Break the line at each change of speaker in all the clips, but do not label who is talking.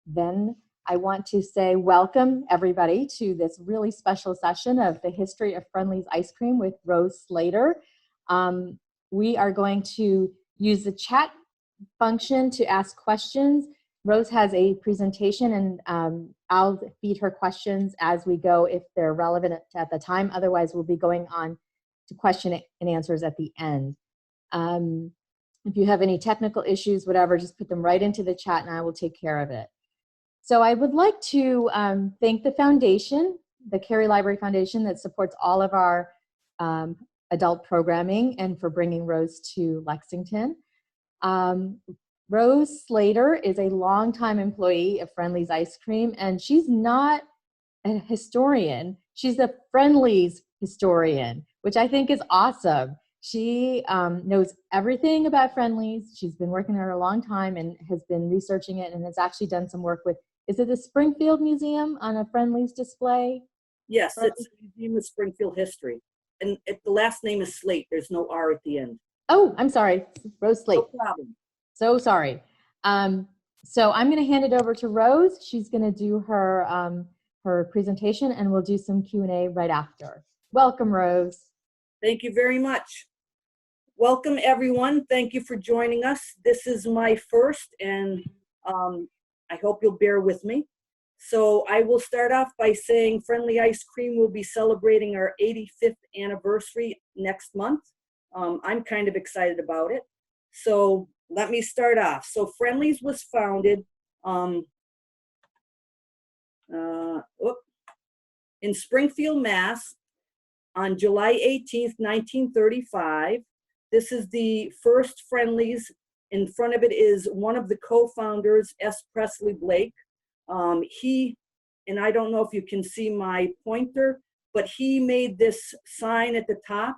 then I want to say welcome everybody to this really special session of the history of Friendly's ice cream with Rose Slater. We are going to use the chat function to ask questions. Rose has a presentation, and I'll feed her questions as we go if they're relevant at the time. Otherwise, we'll be going on to question and answers at the end. If you have any technical issues, whatever, just put them right into the chat and I will take care of it. So I would like to thank the foundation, the Cary Library Foundation, that supports all of our adult programming and for bringing Rose to Lexington. Rose Slater is a longtime employee of Friendly's Ice Cream, and she's not a historian. She's a Friendly's historian, which I think is awesome. She knows everything about Friendly's. She's been working there a long time and has been researching it and has actually done some work with, is it the Springfield Museum on a Friendly's display?
Yes, it's the Museum of Springfield History. And the last name is Slate. There's no R at the end.
Oh, I'm sorry, Rose Slate.
No problem.
So sorry. So I'm going to hand it over to Rose. She's going to do her presentation, and we'll do some Q&A right after. Welcome, Rose.
Thank you very much. Welcome, everyone. Thank you for joining us. This is my first, and I hope you'll bear with me. So I will start off by saying Friendly Ice Cream will be celebrating our 85th anniversary next month. I'm kind of excited about it. So let me start off. So Friendly's was founded in Springfield, Mass. On July 18th, 1935. This is the first Friendly's. In front of it is one of the co-founders, S. Prestley Blake. He, and I don't know if you can see my pointer, but he made this sign at the top.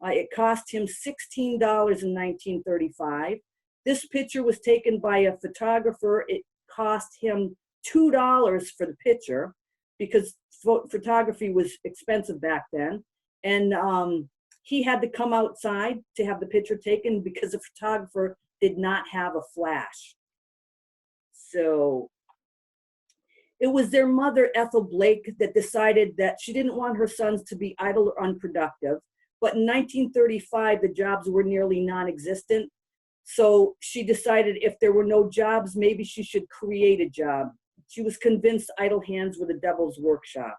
It cost him $16 in 1935. This picture was taken by a photographer. It cost him $2 for the picture because photography was expensive back then. And he had to come outside to have the picture taken because the photographer did not have a flash. So it was their mother, Ethel Blake, that decided that she didn't want her sons to be idle or unproductive. But in 1935, the jobs were nearly non-existent. So she decided if there were no jobs, maybe she should create a job. She was convinced idle hands were the devil's workshop.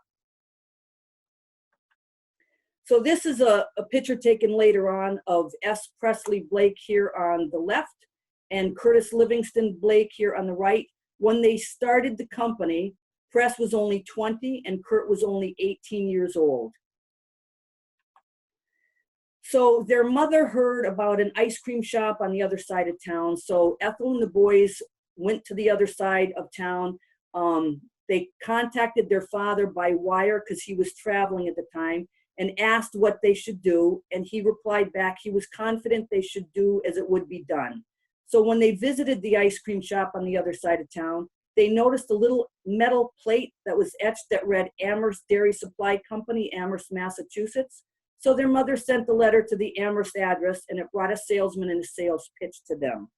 So this is a picture taken later on of S. Prestley Blake here on the left and Curtis Livingston Blake here on the right. When they started the company, Press was only 20 and Kurt was only 18 years old. So their mother heard about an ice cream shop on the other side of town. So Ethel and the boys went to the other side of town. They contacted their father by wire because he was traveling at the time and asked what they should do. And he replied back, he was confident they should do as it would be done. So when they visited the ice cream shop on the other side of town, they noticed a little metal plate that was etched that read Amherst Dairy Supply Company, Amherst, Massachusetts. So their mother sent the letter to the Amherst address and it brought a salesman and a sales pitch to them.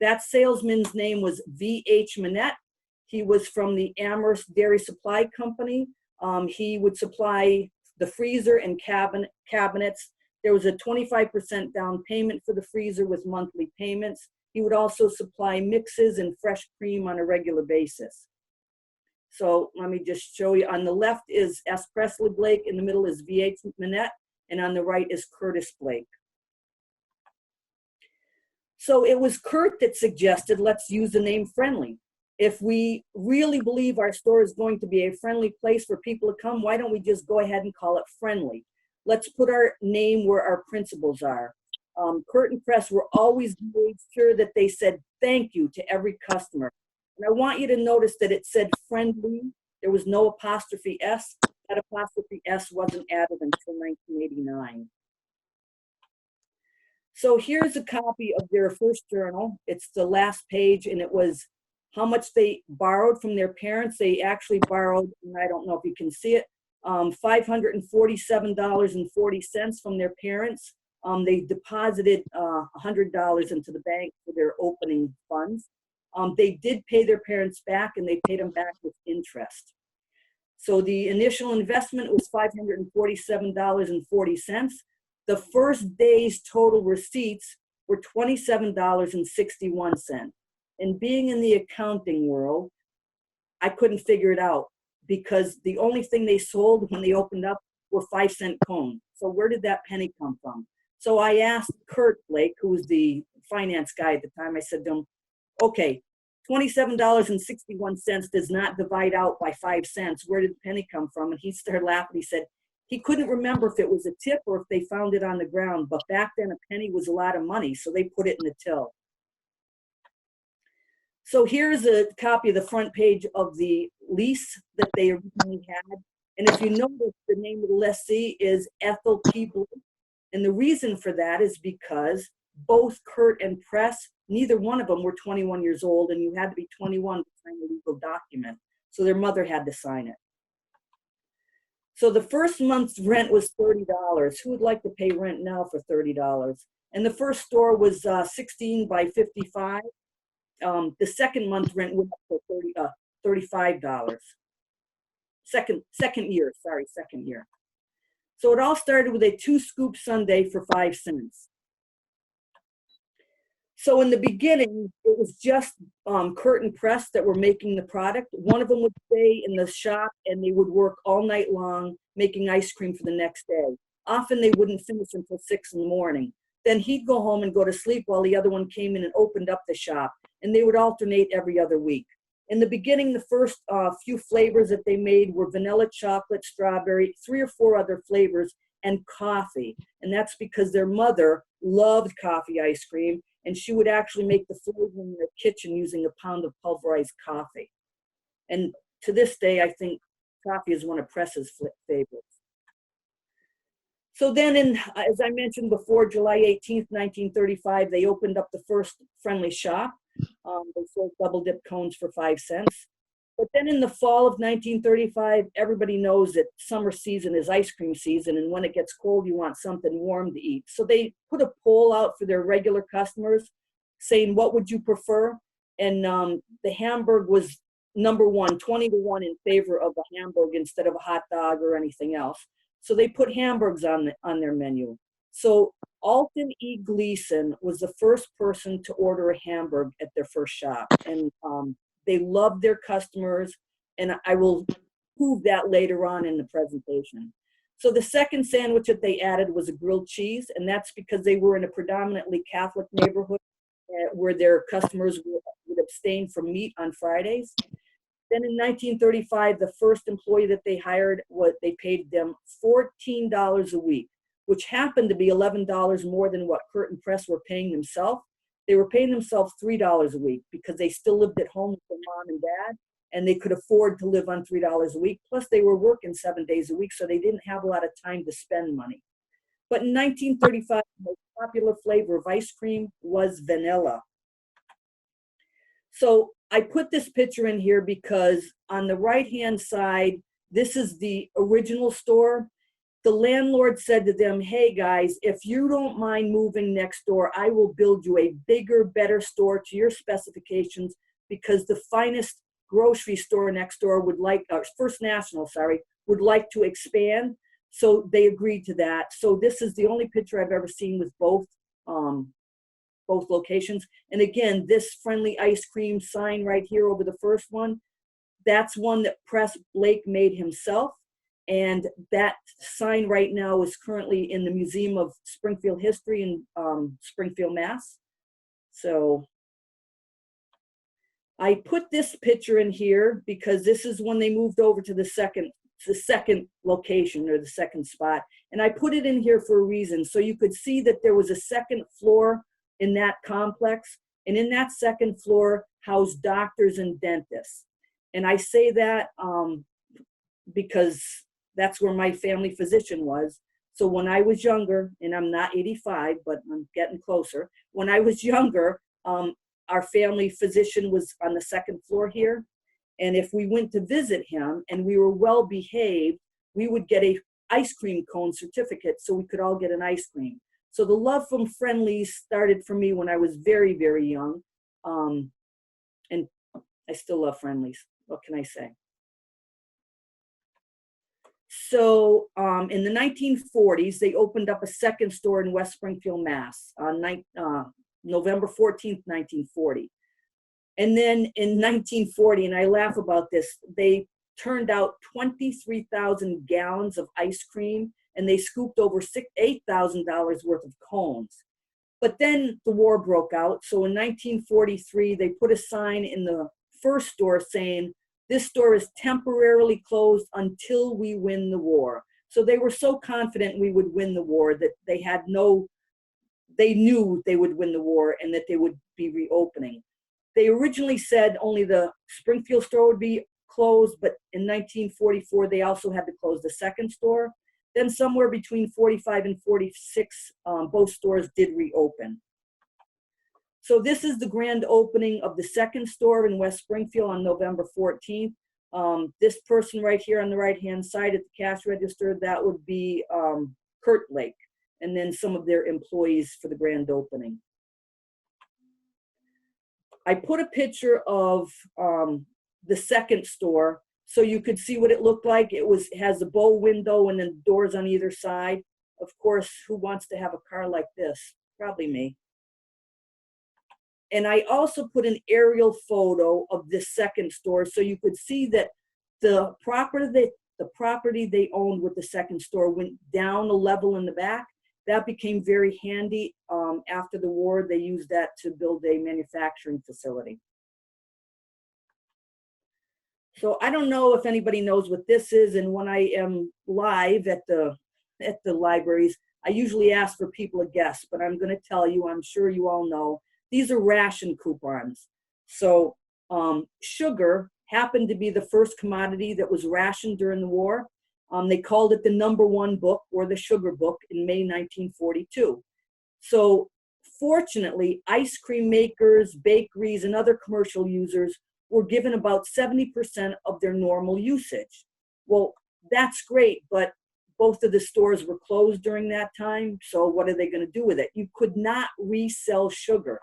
That salesman's name was V.H. Manette. He was from the Amherst Dairy Supply Company. He would supply the freezer and cabinets. There was a 25% down payment for the freezer with monthly payments. He would also supply mixes and fresh cream on a regular basis. So let me just show you. On the left is S. Prestley Blake, in the middle is V.H. Manette, and on the right is Curtis Blake. So it was Kurt that suggested, let's use the name Friendly. If we really believe our store is going to be a friendly place for people to come, why don't we just go ahead and call it Friendly? Let's put our name where our principles are. Kurt and Press were always made sure that they said thank you to every customer. And I want you to notice that it said Friendly. There was no apostrophe S. That apostrophe S wasn't added until 1989. So here's a copy of their first journal. It's the last page, and it was how much they borrowed from their parents. They actually borrowed, and I don't know if you can see it, $547.40 from their parents. They deposited $100 into the bank for their opening funds. They did pay their parents back, and they paid them back with interest. So the initial investment was $547.40. The first day's total receipts were $27.61. And being in the accounting world, I couldn't figure it out because the only thing they sold when they opened up were 5-cent cones. So where did that penny come from? So I asked Kurt Blake, who was the finance guy at the time, I said to him, okay, $27.61 does not divide out by 5 cents. Where did the penny come from? And he started laughing. He said he couldn't remember if it was a tip or if they found it on the ground. But back then, a penny was a lot of money, so they put it in the till. So here's a copy of the front page of the lease that they originally had. And if you notice, the name of the lessee is Ethel P. Blake. And the reason for that is because both Kurt and Press, neither one of them were 21 years old, and you had to be 21 to sign a legal document. So their mother had to sign it. So the first month's rent was $30. Who would like to pay rent now for $30? And the first store was 16 by 55. The second month rent went up to $35. Second year. So it all started with a 2-scoop sundae for 5 cents. So in the beginning, it was just Kurt and Press that were making the product. One of them would stay in the shop and they would work all night long making ice cream for the next day. Often they wouldn't finish until 6 in the morning. Then he'd go home and go to sleep while the other one came in and opened up the shop. And they would alternate every other week. In the beginning, the first few flavors that they made were vanilla, chocolate, strawberry, 3 or 4 other flavors, and coffee. And that's because their mother loved coffee ice cream, and she would actually make the flavor in the kitchen using a pound of pulverized coffee. And to this day, I think coffee is one of Press's favorites. So then, as I mentioned before, July 18th, 1935, they opened up the first Friendly shop. They sold double dip cones for 5 cents. But then in the fall of 1935, everybody knows that summer season is ice cream season, and when it gets cold, you want something warm to eat. So they put a poll out for their regular customers saying, what would you prefer? And the Hamburg was number 1, 20 to 1 in favor of a Hamburg instead of a hot dog or anything else. So they put Hamburgs on their menu. So Alton E. Gleason was the first person to order a Hamburg at their first shop. And they loved their customers, and I will prove that later on in the presentation. So the second sandwich that they added was a grilled cheese, and that's because they were in a predominantly Catholic neighborhood where their customers would abstain from meat on Fridays. Then in 1935, the first employee that they hired, they paid them $14 a week, which happened to be $11 more than what Kurt and Press were paying themselves. They were paying themselves $3 a week because they still lived at home with their mom and dad, and they could afford to live on $3 a week. Plus, they were working 7 days a week, so they didn't have a lot of time to spend money. But in 1935, the most popular flavor of ice cream was vanilla. So I put this picture in here because on the right-hand side, this is the original store. The landlord said to them, hey guys, if you don't mind moving next door, I will build you a bigger, better store to your specifications because the finest grocery store next door would like, First National, would like to expand. So they agreed to that. So this is the only picture I've ever seen with both locations. And again, this Friendly ice cream sign right here over the first one, that's one that Pres Blake made himself. And that sign right now is currently in the Museum of Springfield History in Springfield, Mass. So I put this picture in here because this is when they moved over to the second location or the second spot. And I put it in here for a reason. So you could see that there was a second floor in that complex. And in that second floor housed doctors and dentists. And I say that because that's where my family physician was. So when I was younger, and I'm not 85, but I'm getting closer. When I was younger, our family physician was on the second floor here. And if we went to visit him and we were well behaved, we would get a ice cream cone certificate so we could all get an ice cream. So the love from Friendlies started for me when I was very, very young. And I still love Friendly's. What can I say? So in the 1940s, they opened up a second store in West Springfield, Mass. On November 14th, 1940. And then in 1940, and I laugh about this, they turned out 23,000 gallons of ice cream, and they scooped over $8,000 worth of cones. But then the war broke out. So in 1943, they put a sign in the first store saying, "This store is temporarily closed until we win the war." So they were so confident we would win the war that they knew they would win the war and that they would be reopening. They originally said only the Springfield store would be closed, but in 1944, they also had to close the second store. Then somewhere between 45 and 46, both stores did reopen. So this is the grand opening of the second store in West Springfield on November 14th. This person right here on the right-hand side at the cash register, that would be Kurt Blake, and then some of their employees for the grand opening. I put a picture of the second store so you could see what it looked like. It has a bow window and then doors on either side. Of course, who wants to have a car like this? Probably me. And I also put an aerial photo of this second store so you could see that the property they owned with the second store went down a level in the back. That became very handy. After the war, they used that to build a manufacturing facility. So I don't know if anybody knows what this is, and when I am live at the libraries, I usually ask for people to guess, but I'm going to tell you, I'm sure you all know, these are ration coupons. So sugar happened to be the first commodity that was rationed during the war. They called it the #1 book, or the sugar book, in May 1942. So fortunately, ice cream makers, bakeries, and other commercial users were given about 70% of their normal usage. Well, that's great, but both of the stores were closed during that time, so what are they going to do with it? You could not resell sugar,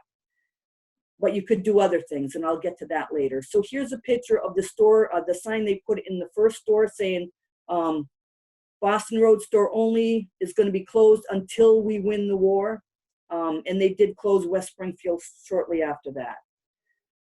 but you could do other things, and I'll get to that later. So here's a picture of the store, the sign they put in the first store saying, Boston Road store only is going to be closed until we win the war. And they did close West Springfield shortly after that.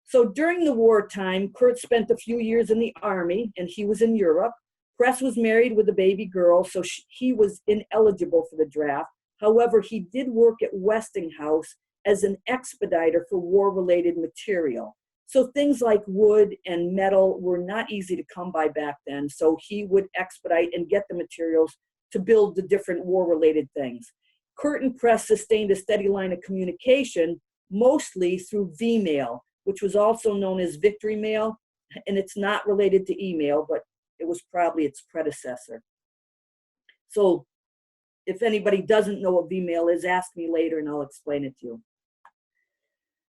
So during the wartime, Kurt spent a few years in the Army, and he was in Europe. Pres was married with a baby girl, so he was ineligible for the draft. However, he did work at Westinghouse as an expediter for war-related material. So things like wood and metal were not easy to come by back then, so he would expedite and get the materials to build the different war-related things. Kurt and Pres sustained a steady line of communication, mostly through V-mail, which was also known as Victory Mail, and it's not related to email, but it was probably its predecessor. So if anybody doesn't know what V-mail is, ask me later and I'll explain it to you.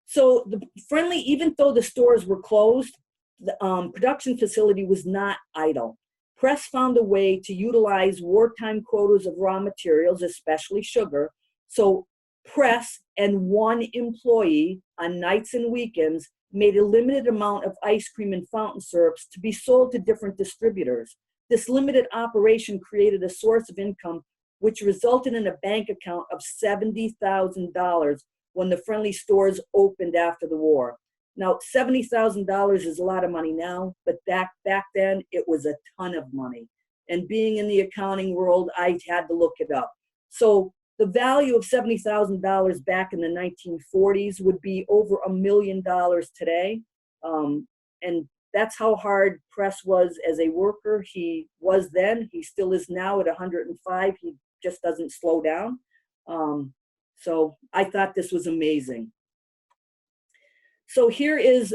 So the Friendly, even though the stores were closed, the production facility was not idle. Pres found a way to utilize wartime quotas of raw materials, especially sugar. So Pres and one employee on nights and weekends made a limited amount of ice cream and fountain syrups to be sold to different distributors. This limited operation created a source of income, which resulted in a bank account of $70,000 when the Friendly stores opened after the war. Now, $70,000 is a lot of money now, but back then it was a ton of money. And being in the accounting world, I had to look it up. So the value of $70,000 back in the 1940s would be over $1 million today. And that's how hard Pres was as a worker. He was then, he still is now at 105. He just doesn't slow down. So I thought this was amazing. So here is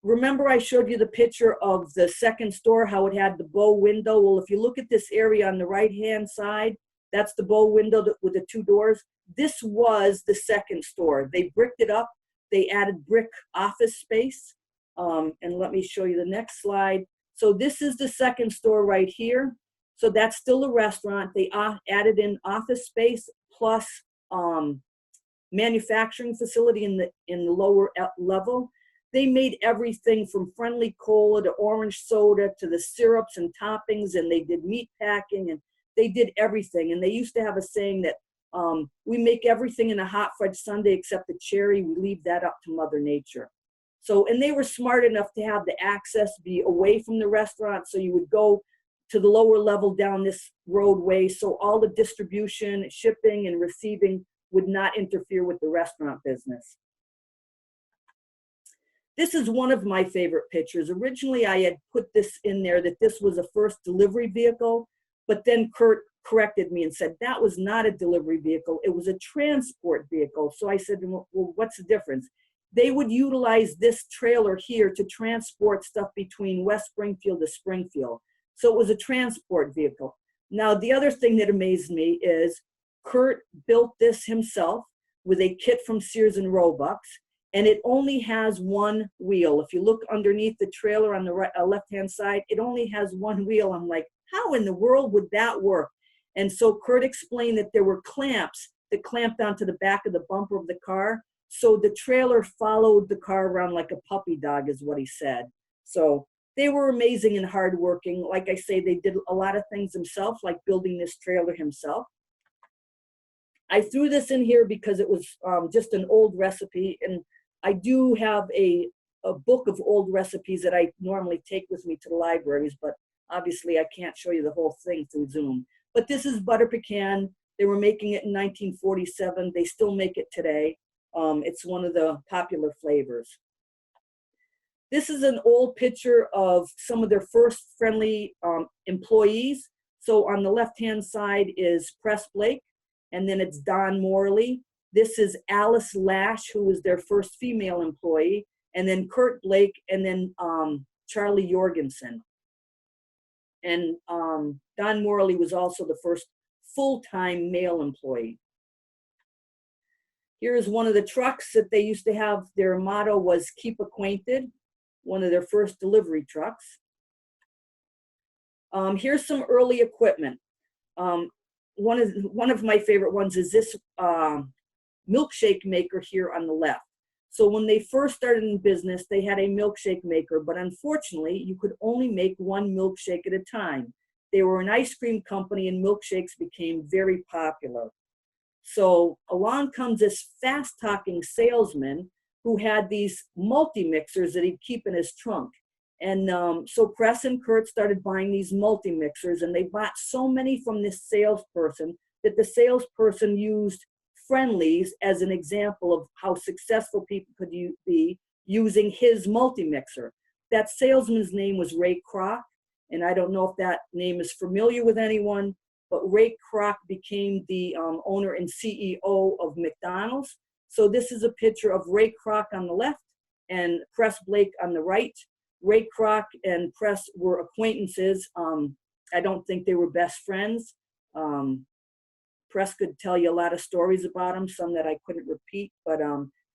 remember I showed you the picture of the second store, how it had the bow window? Well, if you look at this area on the right-hand side, that's the bow window with the two doors. This was the second store. They bricked it up. They added brick office space. And let me show you the next slide. So this is the second store right here. So that's still a restaurant. They added in office space plus manufacturing facility in the lower level. They made everything from friendly cola to orange soda to the syrups and toppings, and they did meat packing, and they did everything. And they used to have a saying that we make everything in a hot fudge sundae except the cherry. We leave that up to Mother Nature. So, and they were smart enough to have the access be away from the restaurant. So you would go to the lower level down this roadway. So all the distribution, shipping, and receiving would not interfere with the restaurant business. This is one of my favorite pictures. Originally, I had put this in there that this was a first delivery vehicle, but then Kurt corrected me and said that was not a delivery vehicle. It was a transport vehicle. So I said, well, what's the difference? They would utilize this trailer here to transport stuff between West Springfield to Springfield. So it was a transport vehicle. Now, the other thing that amazed me is Kurt built this himself with a kit from Sears and Roebuck, and it only has one wheel. If you look underneath the trailer on the right, left-hand side, it only has one wheel. I'm like, how in the world would that work? And so Kurt explained that there were clamps that clamped onto the back of the bumper of the car. So the trailer followed the car around like a puppy dog, is what he said. So they were amazing and hardworking. Like I say, they did a lot of things themselves, like building this trailer himself. I threw this in here because it was just an old recipe. And I do have a book of old recipes that I normally take with me to the libraries, but obviously I can't show you the whole thing through Zoom. But this is butter pecan. They were making it in 1947. They still make it today. It's one of the popular flavors. This is an old picture of some of their first friendly employees. So on the left-hand side is Pres Blake, and then it's Don Morley. This is Alice Lash, who was their first female employee, and then Kurt Blake, and then Charlie Jorgensen. And Don Morley was also the first full-time male employee. Here is one of the trucks that they used to have. Their motto was "Keep Acquainted," one of their first delivery trucks. Here's some early equipment. One of my favorite ones is this milkshake maker here on the left. So when they first started in business, they had a milkshake maker, but unfortunately, you could only make one milkshake at a time. They were an ice cream company, and milkshakes became very popular. So along comes this fast-talking salesman who had these multi-mixers that he'd keep in his trunk. And so Pres and Kurt started buying these multi-mixers, and they bought so many from this salesperson that the salesperson used Friendly's as an example of how successful people could be using his multi-mixer. That salesman's name was Ray Kroc, and I don't know if that name is familiar with anyone, but Ray Kroc became the owner and CEO of McDonald's. So this is a picture of Ray Kroc on the left and Pres Blake on the right. Ray Kroc and Pres were acquaintances. I don't think they were best friends. Pres could tell you a lot of stories about him, some that I couldn't repeat, but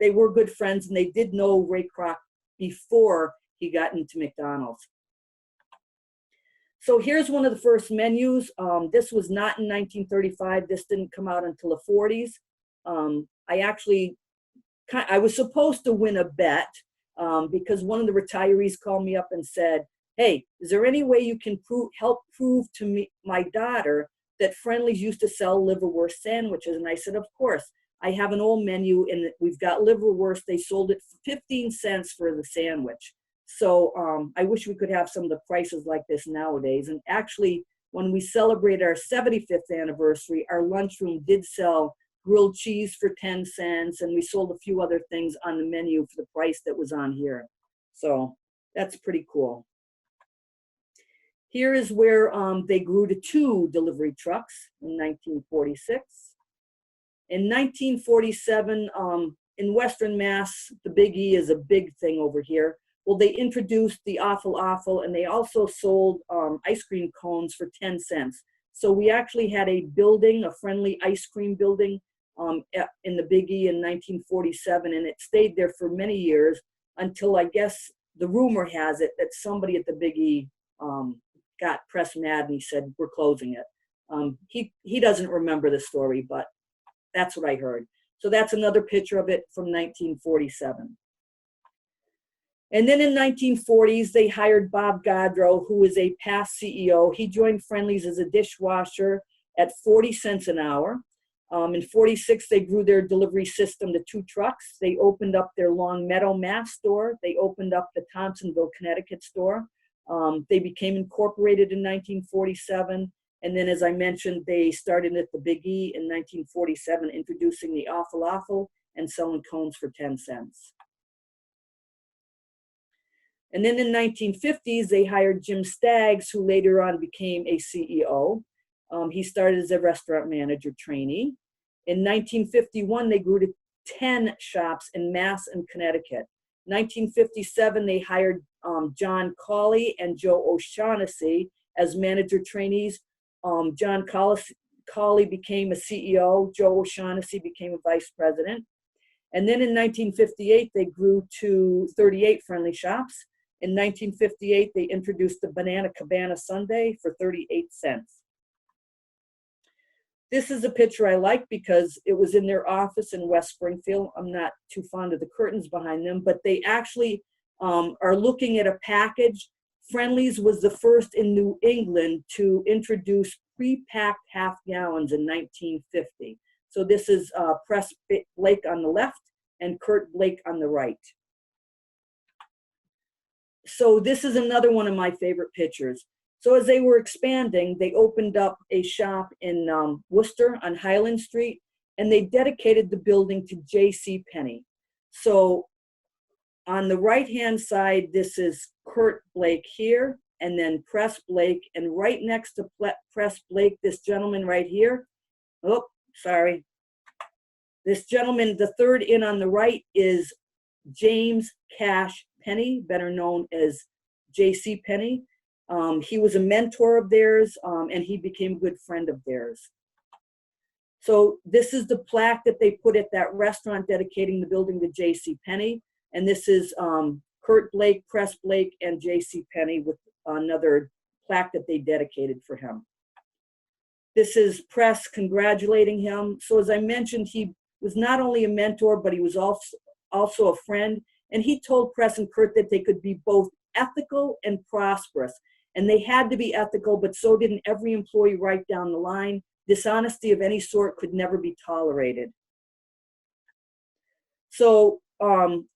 they were good friends, and they did know Ray Kroc before he got into McDonald's. So here's one of the first menus. This was not in 1935. This didn't come out until the 40s. I was supposed to win a bet because one of the retirees called me up and said, "Hey, is there any way you can help prove to me, my daughter, that Friendly's used to sell liverwurst sandwiches?" And I said, "Of course. I have an old menu, and we've got liverwurst. They sold it for 15 cents for the sandwich." So I wish we could have some of the prices like this nowadays. And actually, when we celebrated our 75th anniversary, our lunchroom did sell grilled cheese for 10 cents, and we sold a few other things on the menu for the price that was on here. So that's pretty cool. Here is where they grew to 2 delivery trucks in 1946. In 1947, in Western Mass, the Big E is a big thing over here. Well, they introduced the Awful, and they also sold ice cream cones for 10 cents. So we actually had a building, a Friendly ice cream building in the Big E in 1947, and it stayed there for many years until, I guess, the rumor has it that somebody at the Big E got Pres mad, and he said, "We're closing it." He doesn't remember the story, but that's what I heard. So that's another picture of it from 1947. And then in 1940s, they hired Bob Godrow, who was a past CEO. He joined Friendly's as a dishwasher at 40 cents an hour. In 46, they grew their delivery system to 2 trucks. They opened up their Long Meadow, Mass store. They opened up the Thompsonville, Connecticut store. They became incorporated in 1947. And then, as I mentioned, they started at the Big E in 1947, introducing the Awful and selling cones for 10 cents. And then in 1950s, they hired Jim Staggs, who later on became a CEO. He started as a restaurant manager trainee. In 1951, they grew to 10 shops in Mass and Connecticut. 1957, they hired John Cawley and Joe O'Shaughnessy as manager trainees. John Cawley became a CEO. Joe O'Shaughnessy became a vice president. And then in 1958, they grew to 38 Friendly shops. In 1958, they introduced the Banana Cabana Sundae for 38 cents. This is a picture I like because it was in their office in West Springfield. I'm not too fond of the curtains behind them, but they actually are looking at a package. Friendly's was the first in New England to introduce pre-packed half gallons in 1950. So this is Pres Blake on the left and Kurt Blake on the right. So this is another one of my favorite pictures. So as they were expanding, they opened up a shop in Worcester on Highland Street, and they dedicated the building to J.C. Penney. So on the right-hand side, this is Kurt Blake here, and then Pres Blake, and right next to Pres Blake, this gentleman right here. Oh, sorry. This gentleman, the third in on the right, is James Cash Penney, better known as J.C. Penney. He was a mentor of theirs, and he became a good friend of theirs. So this is the plaque that they put at that restaurant dedicating the building to J.C. Penney. And this is Kurt Blake, Pres Blake, and J.C. Penney with another plaque that they dedicated for him. This is Pres congratulating him. So as I mentioned, he was not only a mentor, but he was also a friend. And he told Pres and Kurt that they could be both ethical and prosperous. And they had to be ethical, but so didn't every employee right down the line. Dishonesty of any sort could never be tolerated. So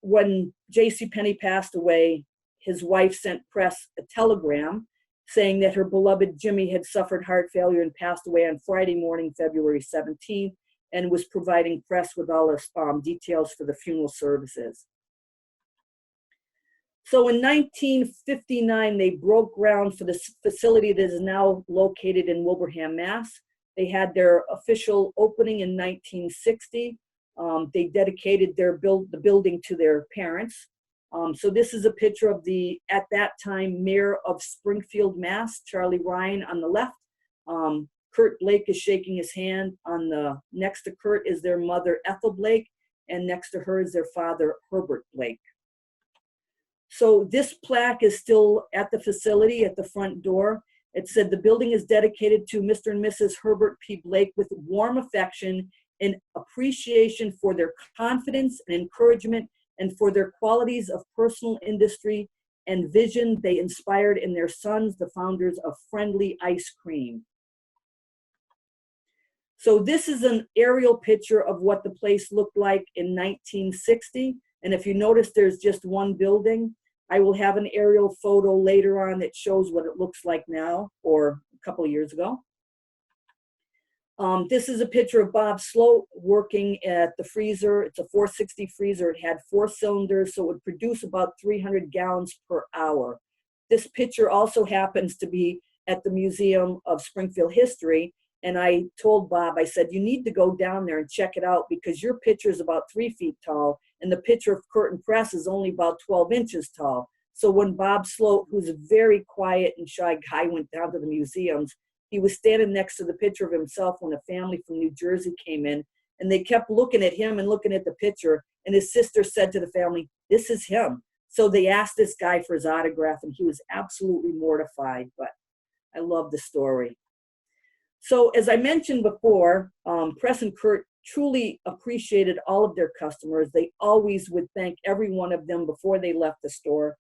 when J.C. Penney passed away, his wife sent Pres a telegram saying that her beloved Jimmy had suffered heart failure and passed away on Friday morning, February 17th, and was providing Pres with all the details for the funeral services. So in 1959, they broke ground for this facility that is now located in Wilbraham, Mass. They had their official opening in 1960. They dedicated the building to their parents. So this is a picture of the, at that time, mayor of Springfield, Mass, Charlie Ryan on the left. Kurt Blake is shaking his hand. Next to Kurt is their mother, Ethel Blake, and next to her is their father, Herbert Blake. So this plaque is still at the facility at the front door. It said the building is dedicated to Mr. and Mrs. Herbert P. Blake with warm affection and appreciation for their confidence and encouragement and for their qualities of personal industry and vision they inspired in their sons, the founders of Friendly Ice Cream. So this is an aerial picture of what the place looked like in 1960. And if you notice, there's just one building. I will have an aerial photo later on that shows what it looks like now or a couple of years ago. This is a picture of Bob Sloat working at the freezer. It's a 460 freezer. It had 4 cylinders, so it would produce about 300 gallons per hour. This picture also happens to be at the Museum of Springfield History. And I told Bob, I said, you need to go down there and check it out because your picture is about 3 feet tall and the picture of Kurt and Pres is only about 12 inches tall. So when Bob Sloat, who's a very quiet and shy guy, went down to the museums, he was standing next to the picture of himself when a family from New Jersey came in, and they kept looking at him and looking at the picture, and his sister said to the family, this is him. So they asked this guy for his autograph, and he was absolutely mortified, but I love the story. So as I mentioned before, Pres and Kurt truly appreciated all of their customers. They always would thank every one of them before they left the store.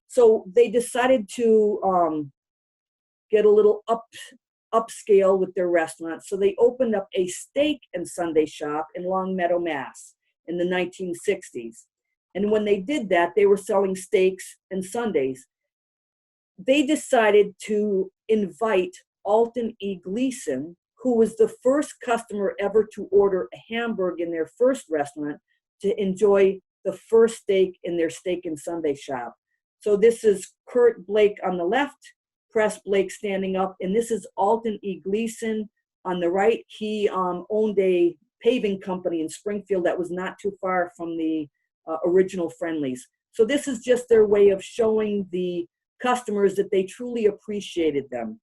So they decided to get a little upscale with their restaurant. So they opened up a steak and Sunday shop in Longmeadow, Mass. in the 1960s. And when they did that, they were selling steaks and Sundays. They decided to invite Alton E. Gleason, who was the first customer ever to order a hamburger in their first restaurant, to enjoy the first steak in their steak and Sunday shop. So this is Kurt Blake on the left, Pres Blake standing up, and this is Alton E. Gleason on the right. He owned a paving company in Springfield that was not too far from the original Friendly's. So this is just their way of showing the customers that they truly appreciated them.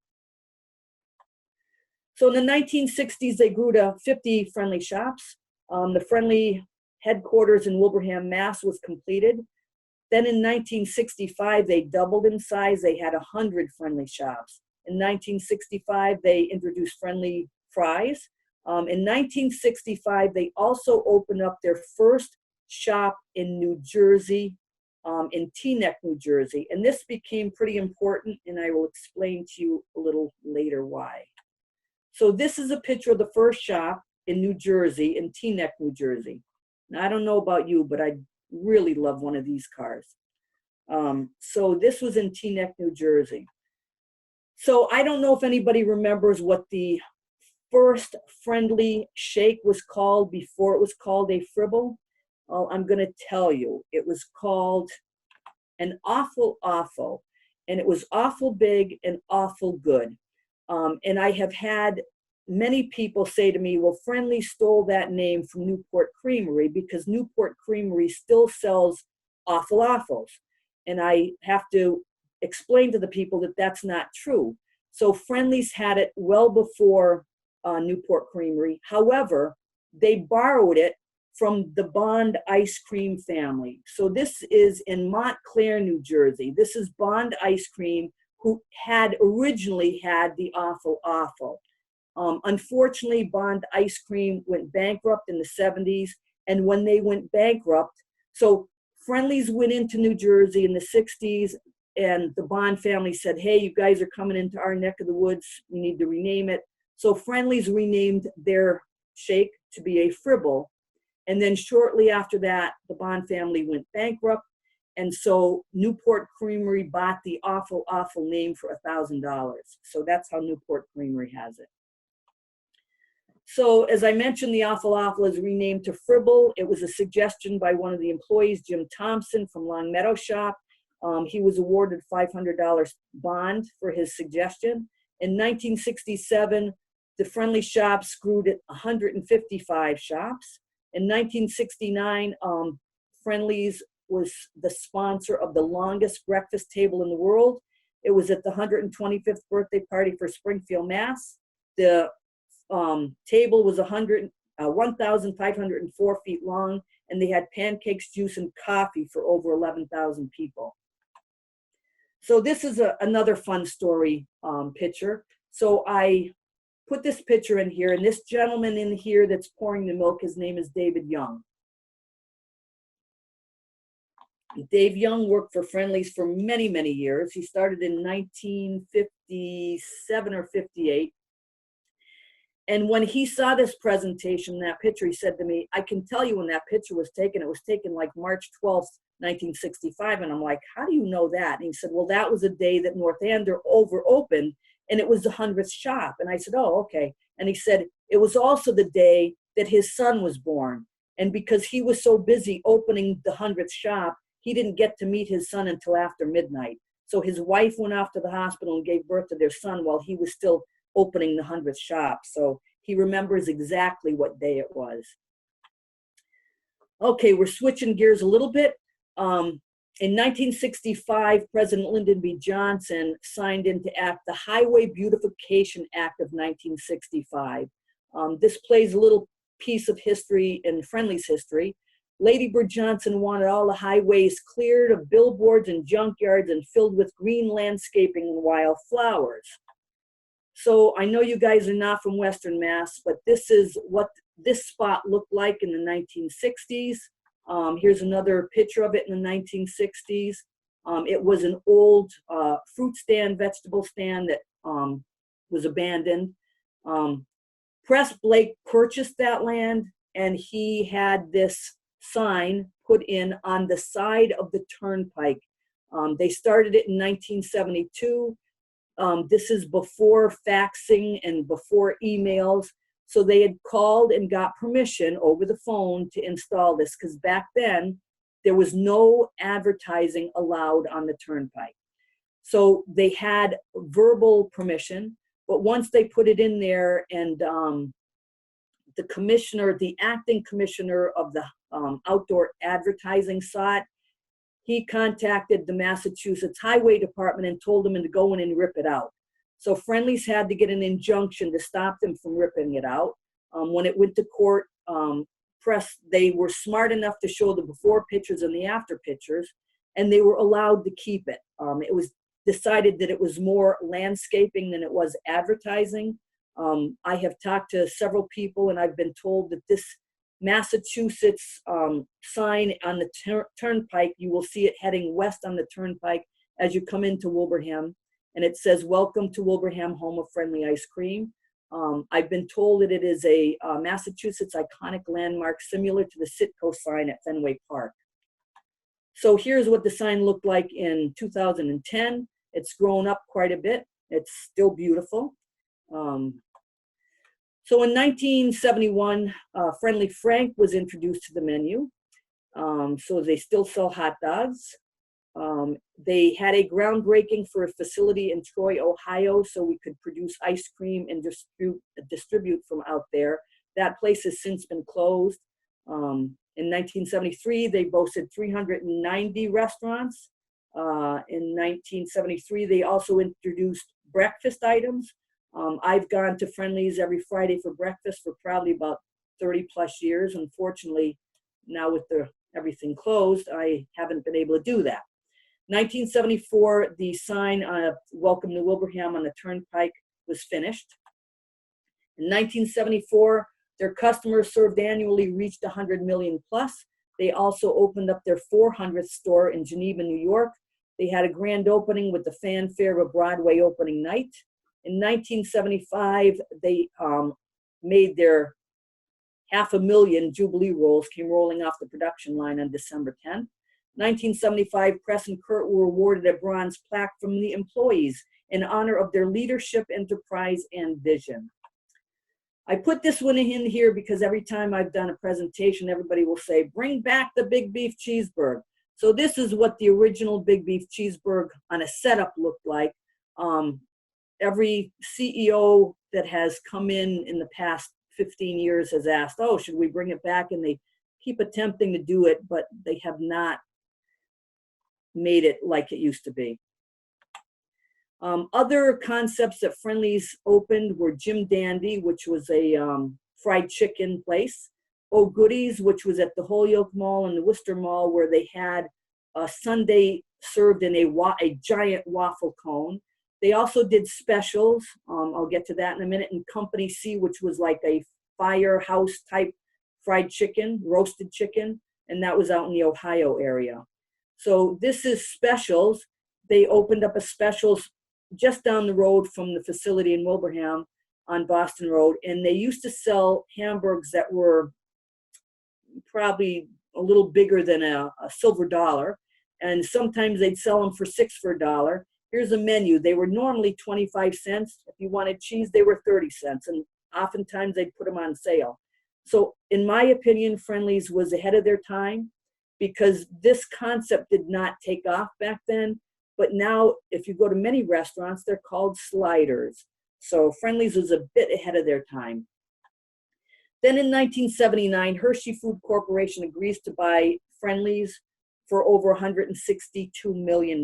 So in the 1960s, they grew to 50 Friendly shops. The Friendly headquarters in Wilbraham, Mass. Was completed. Then in 1965, they doubled in size. They had 100 Friendly shops. In 1965, they introduced Friendly fries. In 1965, they also opened up their first shop in New Jersey, in Teaneck, New Jersey. And this became pretty important, and I will explain to you a little later why. So this is a picture of the first shop in New Jersey, in Teaneck, New Jersey. Now, I don't know about you, but I really love one of these cars. So this was in Teaneck, New Jersey. So I don't know if anybody remembers what the first Friendly shake was called before it was called a Fribble. Well, I'm going to tell you. It was called an Awful Awful, and it was awful big and awful good. And I have had many people say to me, well, Friendly stole that name from Newport Creamery because Newport Creamery still sells Awful Awfuls. And I have to explain to the people that that's not true. So Friendly's had it well before Newport Creamery. However, they borrowed it from the Bond ice cream family. So this is in Montclair, New Jersey. This is Bond Ice Cream, who had originally had the Awful Awful. Unfortunately, Bond Ice Cream went bankrupt in the 70s. And when they went bankrupt, so Friendly's went into New Jersey in the 60s, and the Bond family said, hey, you guys are coming into our neck of the woods. We need to rename it. So Friendly's renamed their shake to be a Fribble. And then shortly after that, the Bond family went bankrupt. And so Newport Creamery bought the Awful Awful name for $1,000. So that's how Newport Creamery has it. So as I mentioned, the Awful Awful is renamed to Fribble. It was a suggestion by one of the employees, Jim Thompson from Longmeadow Shop. He was awarded $500 bond for his suggestion. In 1967, the Friendly shops grew to 155 shops. In 1969, Friendly's was the sponsor of the longest breakfast table in the world. It was at the 125th birthday party for Springfield, Mass. The table was 1,504 feet long, and they had pancakes, juice, and coffee for over 11,000 people. So this is another fun story picture. So I put this picture in here, and this gentleman in here that's pouring the milk, his name is David Young. Dave Young worked for Friendly's for many, many years. He started in 1957 or 58. And when he saw this presentation, that picture, he said to me, I can tell you when that picture was taken. It was taken like March 12th, 1965. And I'm like, how do you know that? And he said, well, that was a day that North Andover opened, and it was the 100th shop. And I said, oh, okay. And he said, it was also the day that his son was born. And because he was so busy opening the 100th shop, he didn't get to meet his son until after midnight. So his wife went off to the hospital and gave birth to their son while he was still opening the 100th shop. So he remembers exactly what day it was. Okay, we're switching gears a little bit. In 1965, President Lyndon B. Johnson signed into act the Highway Beautification Act of 1965. This plays a little piece of history in Friendly's history. Lady Bird Johnson wanted all the highways cleared of billboards and junkyards and filled with green landscaping and wild flowers. So I know you guys are not from Western Mass, but this is what this spot looked like in the 1960s. Here's another picture of it in the 1960s. It was an old fruit stand, vegetable stand that was abandoned. Pres Blake purchased that land, and he had this sign put in on the side of the turnpike. They started it in 1972. This is before faxing and before emails. So they had called and got permission over the phone to install this, because back then there was no advertising allowed on the turnpike. So they had verbal permission, but once they put it in there, and the commissioner, the acting commissioner of the outdoor advertising saw it, he contacted the Massachusetts Highway Department and told them to go in and rip it out. So Friendly's had to get an injunction to stop them from ripping it out. When it went to court, they were smart enough to show the before pictures and the after pictures, and they were allowed to keep it. It was decided that it was more landscaping than it was advertising. I have talked to several people, and I've been told that this Massachusetts sign on the turnpike, you will see it heading west on the turnpike as you come into Wilbraham, and it says, "Welcome to Wilbraham, home of Friendly Ice Cream." I've been told that it is a Massachusetts iconic landmark similar to the Sitco sign at Fenway Park. So here's what the sign looked like in 2010. It's grown up quite a bit. It's still beautiful. So in 1971, Friendly Frank was introduced to the menu. So they still sell hot dogs. They had a groundbreaking for a facility in Troy, Ohio, so we could produce ice cream and distribute from out there. That place has since been closed. In 1973, they boasted 390 restaurants. In 1973, they also introduced breakfast items. I've gone to Friendly's every Friday for breakfast for probably about 30 plus years. Unfortunately, now with everything closed, I haven't been able to do that. 1974, the sign "Welcome to Wilbraham" on the turnpike was finished. In 1974, their customers served annually reached 100 million plus. They also opened up their 400th store in Geneva, New York. They had a grand opening with the fanfare of a Broadway opening night. In 1975, they made their 500,000 Jubilee rolls, came rolling off the production line on December 10th. 1975, Press and Kurt were awarded a bronze plaque from the employees in honor of their leadership, enterprise, and vision. I put this one in here because every time I've done a presentation, everybody will say, "Bring back the big beef cheeseburger." So this is what the original big beef cheeseburger on a setup looked like. Every CEO that has come in the past 15 years has asked, "Oh, should we bring it back?" And they keep attempting to do it, but they have not made it like it used to be. Other concepts that Friendly's opened were Jim Dandy, which was a fried chicken place. Oh Goodies, which was at the Holyoke Mall and the Worcester Mall, where they had a sundae served in a giant waffle cone. They also did specials. I'll get to that in a minute. And Company C, which was like a firehouse type fried chicken, roasted chicken, and that was out in the Ohio area. So this is Specials. They opened up a Specials just down the road from the facility in Wilbraham on Boston Road, and they used to sell hamburgers that were probably a little bigger than a silver dollar, and sometimes they'd sell them for $6 for $1. Here's a menu. They were normally 25 cents. If you wanted cheese, they were 30 cents, and oftentimes they'd put them on sale. So in my opinion, Friendly's was ahead of their time because this concept did not take off back then. But now, if you go to many restaurants, they're called sliders. So Friendly's was a bit ahead of their time. Then in 1979, Hershey Food Corporation agrees to buy Friendly's for over $162 million.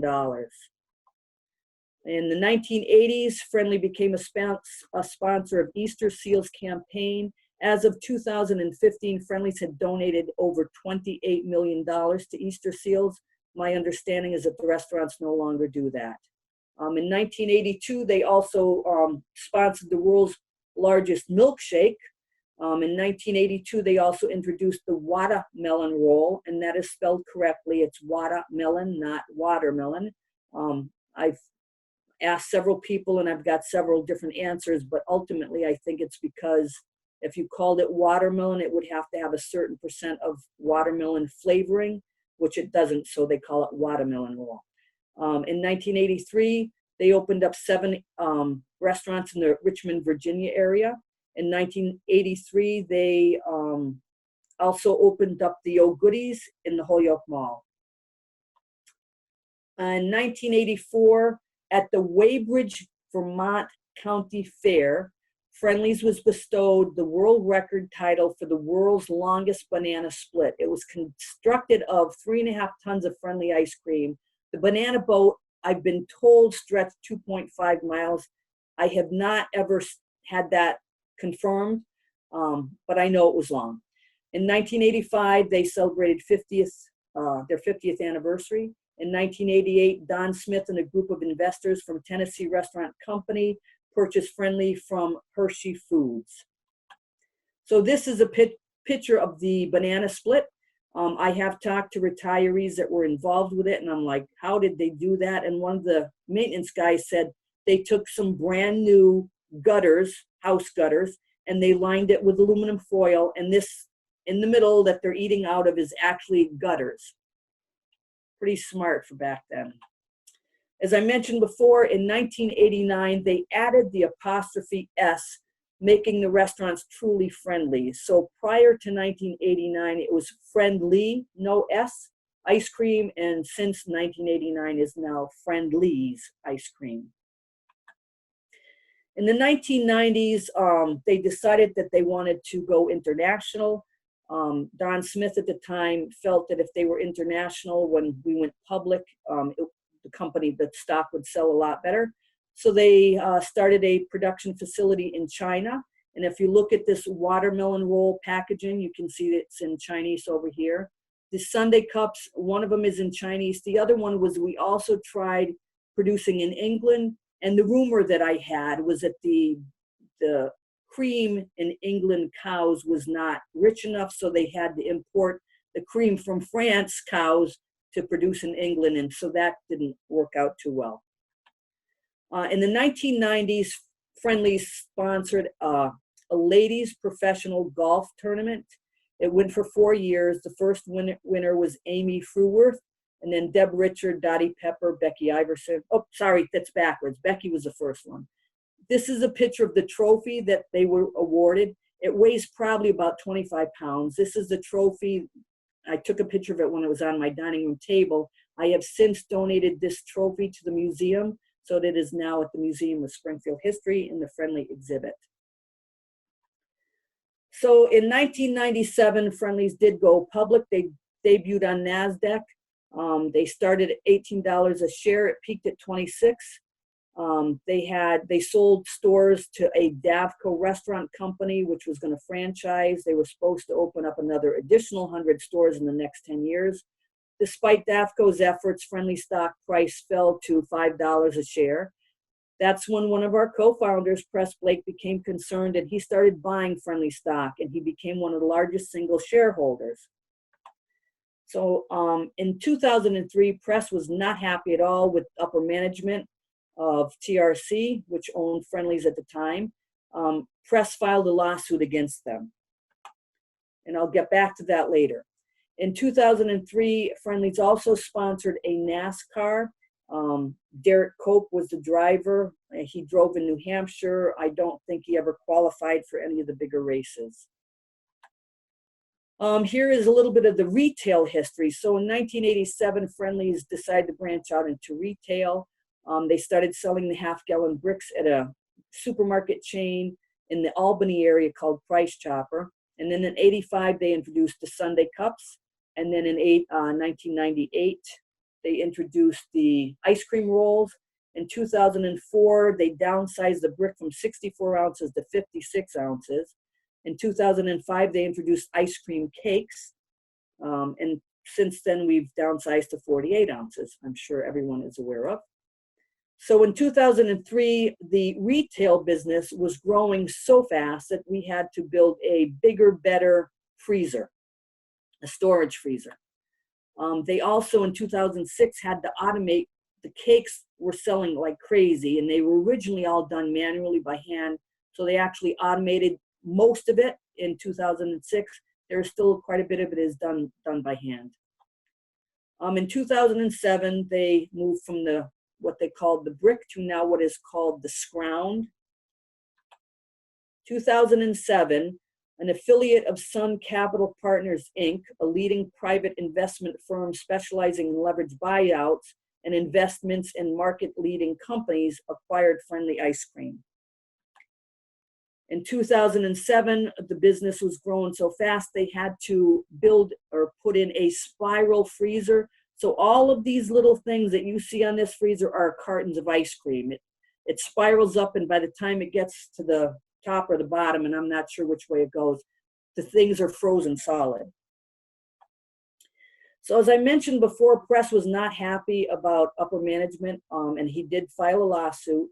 In the 1980s, Friendly became a sponsor of Easter Seals campaign. As of 2015, Friendly's had donated over $28 million to Easter Seals. My understanding is that the restaurants no longer do that. In 1982, they also sponsored the world's largest milkshake, In 1982, they also introduced the watermelon roll, and that is spelled correctly. It's watermelon, not watermelon. I've asked several people and I've got several different answers, but ultimately I think it's because if you called it watermelon, it would have to have a certain percent of watermelon flavoring, which it doesn't, so they call it watermelon roll. In 1983, they opened up 7 restaurants in the Richmond, Virginia area. In 1983, they also opened up the Old Goodies in the Holyoke Mall. In 1984, at the Weybridge, Vermont County Fair, Friendly's was bestowed the world record title for the world's longest banana split. It was constructed of 3.5 tons of Friendly ice cream. The banana boat, I've been told, stretched 2.5 miles. I have not ever had that confirmed, but I know it was long. In 1985, they celebrated their 50th anniversary. In 1988, Don Smith and a group of investors from Tennessee Restaurant Company purchased Friendly from Hershey Foods. So this is a picture of the banana split. I have talked to retirees that were involved with it, and I'm like, how did they do that? And one of the maintenance guys said they took some brand new gutters, house gutters, and they lined it with aluminum foil, and this in the middle that they're eating out of is actually gutters. Pretty smart for back then. As I mentioned before, in 1989, they added the apostrophe S, making the restaurants truly Friendly. So prior to 1989, it was Friendly, no S, ice cream, and since 1989 is now Friendly's ice cream. In the 1990s, they decided that they wanted to go international. Don Smith at the time felt that if they were international, when we went public, the company, the stock would sell a lot better. So they started a production facility in China. And if you look at this watermelon roll packaging, you can see it's in Chinese over here. The sundae cups, one of them is in Chinese. The other one was we also tried producing in England. And the rumor that I had was that the cream in England cows was not rich enough, so they had to import the cream from France cows to produce in England, and so that didn't work out too well. In the 1990s, Friendly sponsored a ladies' professional golf tournament. It went for 4 years. The first winner was Amy Fruworth, and then Deb Richard, Dottie Pepper, Becky Iverson. Oh, sorry, that's backwards. Becky was the first one. This is a picture of the trophy that they were awarded. It weighs probably about 25 pounds. This is the trophy. I took a picture of it when it was on my dining room table. I have since donated this trophy to the museum, so that it is now at the Museum of Springfield History in the Friendly exhibit. So in 1997, Friendly's did go public. They debuted on NASDAQ. They started at $18 a share. It peaked at 26. They sold stores to a Davco restaurant company, which was going to franchise. They were supposed to open up another additional 100 stores in the next 10 years. Despite Davco's efforts, Friendly stock price fell to $5 a share. That's when one of our co-founders, Pres Blake, became concerned, and he started buying Friendly stock, and he became one of the largest single shareholders. So in 2003, Pres was not happy at all with upper management of TRC, which owned Friendly's at the time. Pres filed a lawsuit against them. And I'll get back to that later. In 2003, Friendly's also sponsored a NASCAR. Derek Cope was the driver. He drove in New Hampshire. I don't think he ever qualified for any of the bigger races. Here is a little bit of the retail history. So in 1987, Friendly's decided to branch out into retail. They started selling the half-gallon bricks at a supermarket chain in the Albany area called Price Chopper. And then in 85, they introduced the sundae cups. And then in 1998, they introduced the ice cream rolls. In 2004, they downsized the brick from 64 ounces to 56 ounces. In 2005, they introduced ice cream cakes. And since then, we've downsized to 48 ounces, I'm sure everyone is aware of. So in 2003, the retail business was growing so fast that we had to build a bigger, better freezer, a storage freezer. They also in 2006 had to automate. The cakes were selling like crazy, and they were originally all done manually by hand. So they actually automated most of it in 2006. There's still quite a bit of it is done by hand. In 2007, they moved from what they called the brick to now what is called the scround. 2007, an affiliate of Sun Capital Partners, Inc., a leading private investment firm specializing in leveraged buyouts and investments in market-leading companies, acquired Friendly Ice Cream. In 2007, the business was growing so fast they had to build or put in a spiral freezer. So all of these little things that you see on this freezer are cartons of ice cream. It spirals up, and by the time it gets to the top or the bottom, and I'm not sure which way it goes, the things are frozen solid. So as I mentioned before, Press was not happy about upper management, and he did file a lawsuit.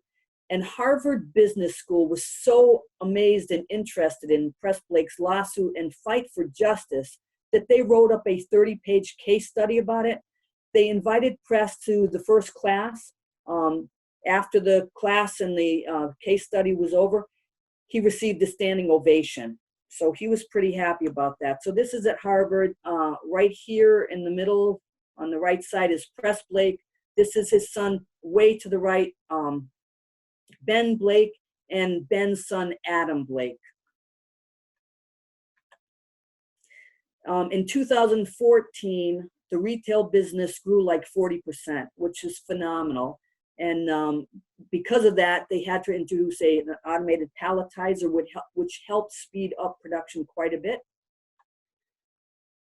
And Harvard Business School was so amazed and interested in Pres Blake's lawsuit and fight for justice that they wrote up a 30-page case study about it. They invited Press to the first class. After the class and the case study was over, he received a standing ovation. So he was pretty happy about that. So this is at Harvard. Right here in the middle, on the right side, is Pres Blake. This is his son way to the right, Ben Blake, and Ben's son, Adam Blake. In 2014, the retail business grew like 40%, which is phenomenal. And because of that, they had to introduce an automated palletizer, which helped speed up production quite a bit.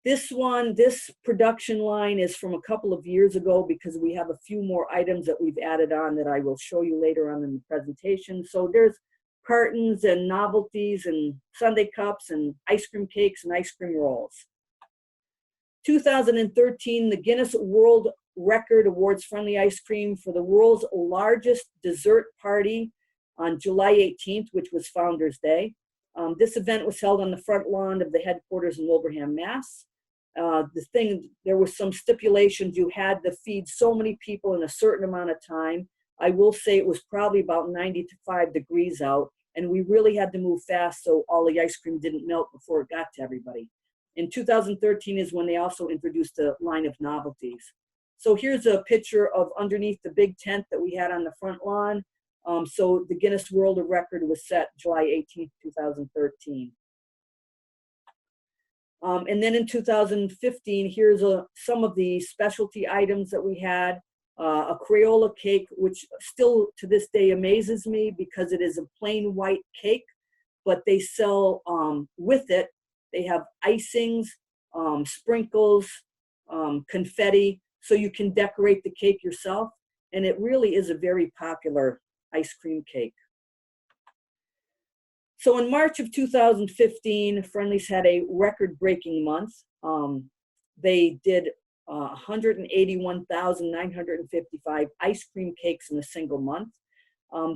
This production line is from a couple of years ago because we have a few more items that we've added on that I will show you later on in the presentation. So there's cartons and novelties and sundae cups and ice cream cakes and ice cream rolls. 2013, the Guinness World Record awards Friendly Ice Cream for the world's largest dessert party on July 18th, which was Founders Day. This event was held on the front lawn of the headquarters in Wilbraham, Mass. There were some stipulations. You had to feed so many people in a certain amount of time. I will say it was probably about 95 degrees out, and we really had to move fast so all the ice cream didn't melt before it got to everybody. In 2013 is when they also introduced a line of novelties. So here's a picture of underneath the big tent that we had on the front lawn. So the Guinness World Record was set July 18th, 2013. And then in 2015, here's some of the specialty items that we had. A Crayola cake, which still to this day amazes me because it is a plain white cake, but they sell with it, they have icings, sprinkles, confetti, so you can decorate the cake yourself. And it really is a very popular ice cream cake. So in March of 2015, Friendly's had a record-breaking month. They did 181,955 ice cream cakes in a single month.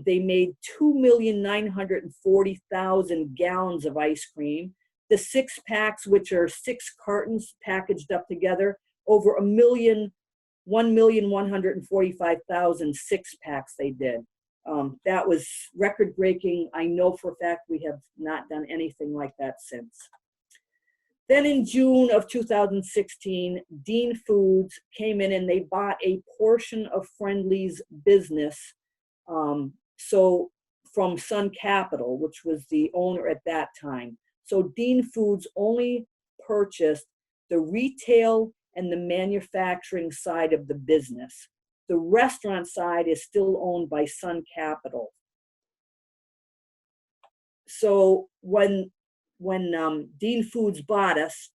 They made 2,940,000 gallons of ice cream. The 6-packs, which are 6 cartons packaged up together, over 1,145,000 6-packs they did. That was record-breaking. I know for a fact we have not done anything like that since. Then in June of 2016, Dean Foods came in and they bought a portion of Friendly's business. So from Sun Capital, which was the owner at that time. So Dean Foods only purchased the retail and the manufacturing side of the business. The restaurant side is still owned by Sun Capital. So when Dean Foods bought us,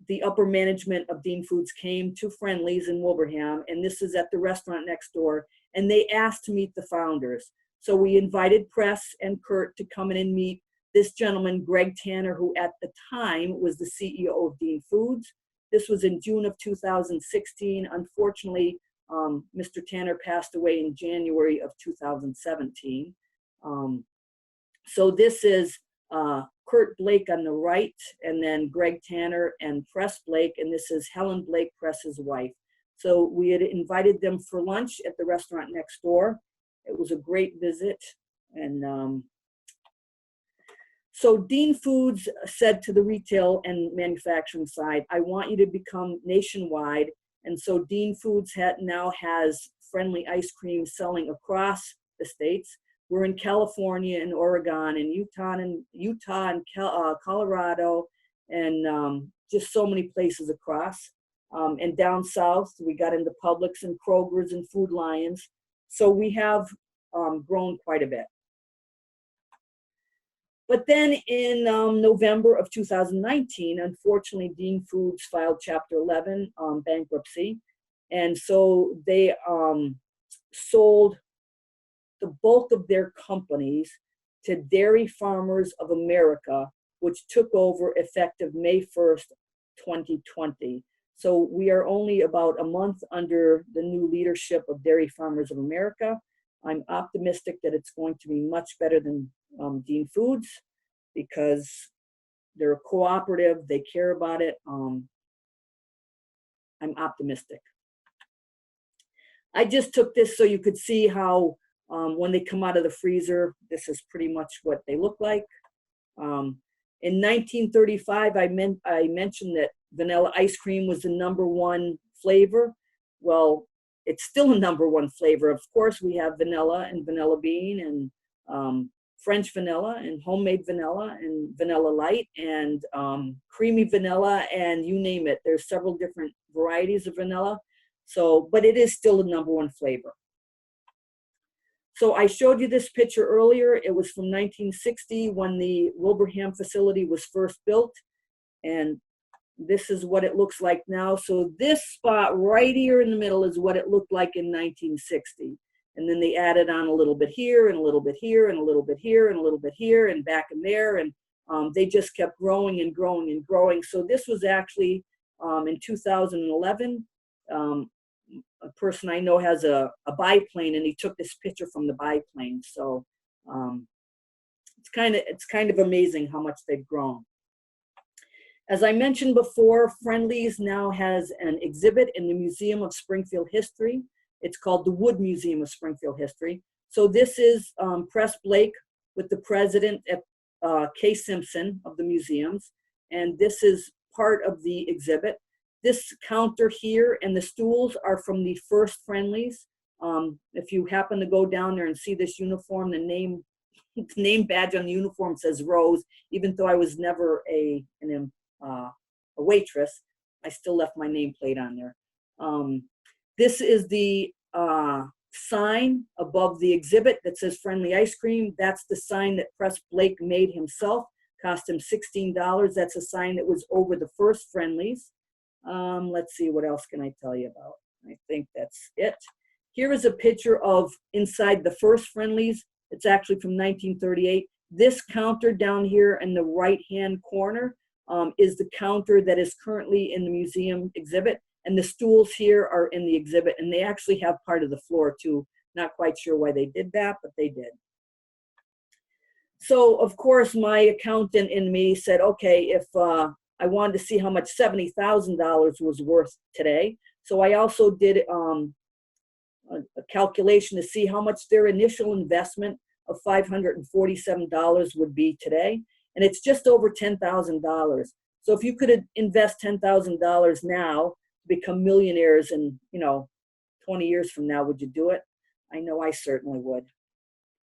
the upper management of Dean Foods came to Friendly's in Wilbraham, and this is at the restaurant next door, and they asked to meet the founders. So we invited Press and Kurt to come in and meet this gentleman, Greg Tanner, who at the time was the CEO of Dean Foods. This was in June of 2016. Unfortunately, Mr. Tanner passed away in January of 2017. So this is Kurt Blake on the right, and then Greg Tanner and Pres Blake, and this is Helen Blake, Pres's wife. So we had invited them for lunch at the restaurant next door. It was a great visit. And so Dean Foods said to the retail and manufacturing side, I want you to become nationwide. And so Dean Foods now has Friendly ice cream selling across the states. We're in California and Oregon and Utah and Colorado, and just so many places across. And down south, we got into Publix and Kroger's and Food Lions. So we have grown quite a bit. But then in November of 2019, unfortunately, Dean Foods filed Chapter 11 bankruptcy. And so they sold the bulk of their companies to Dairy Farmers of America, which took over effective May 1st, 2020. So we are only about a month under the new leadership of Dairy Farmers of America. I'm optimistic that it's going to be much better than Dean Foods, because they're a cooperative, they care about it. I'm optimistic. I just took this so you could see how when they come out of the freezer, this is pretty much what they look like. In 1935, I mentioned that vanilla ice cream was the #1 flavor. Well, it's still a #1 flavor. Of course, we have vanilla and vanilla bean and French vanilla and homemade vanilla and vanilla light and creamy vanilla, and you name it. There's several different varieties of vanilla. So, but it is still the #1 flavor. So I showed you this picture earlier. It was from 1960 when the Wilbraham facility was first built. And this is what it looks like now. So this spot right here in the middle is what it looked like in 1960. And then they added on a little bit here and a little bit here and a little bit here and a little bit here and back and there. And they just kept growing and growing and growing. So this was actually in 2011. A person I know has a biplane, and he took this picture from the biplane. So it's kind of amazing how much they've grown. As I mentioned before, Friendly's now has an exhibit in the Museum of Springfield History. It's called the Wood Museum of Springfield History. So this is Pres Blake with the president at K. Simpson of the museums. And this is part of the exhibit. This counter here and the stools are from the first Friendly's. If you happen to go down there and see this uniform, the name badge on the uniform says Rose. Even though I was never a waitress, I still left my nameplate on there. This is the sign above the exhibit that says Friendly Ice Cream. That's the sign that Pres Blake made himself. Cost him $16. That's a sign that was over the first Friendly's. Let's see, what else can I tell you about? I think that's it. Here is a picture of inside the first Friendly's. It's actually from 1938. This counter down here in the right-hand corner is the counter that is currently in the museum exhibit. And the stools here are in the exhibit, and they actually have part of the floor too. Not quite sure why they did that, but they did. So of course my accountant in me said, okay, if I wanted to see how much $70,000 was worth today. So I also did a calculation to see how much their initial investment of $547 would be today. And it's just over $10,000. So if you could invest $10,000 now, become millionaires in 20 years from now, would you do it? I know I certainly would.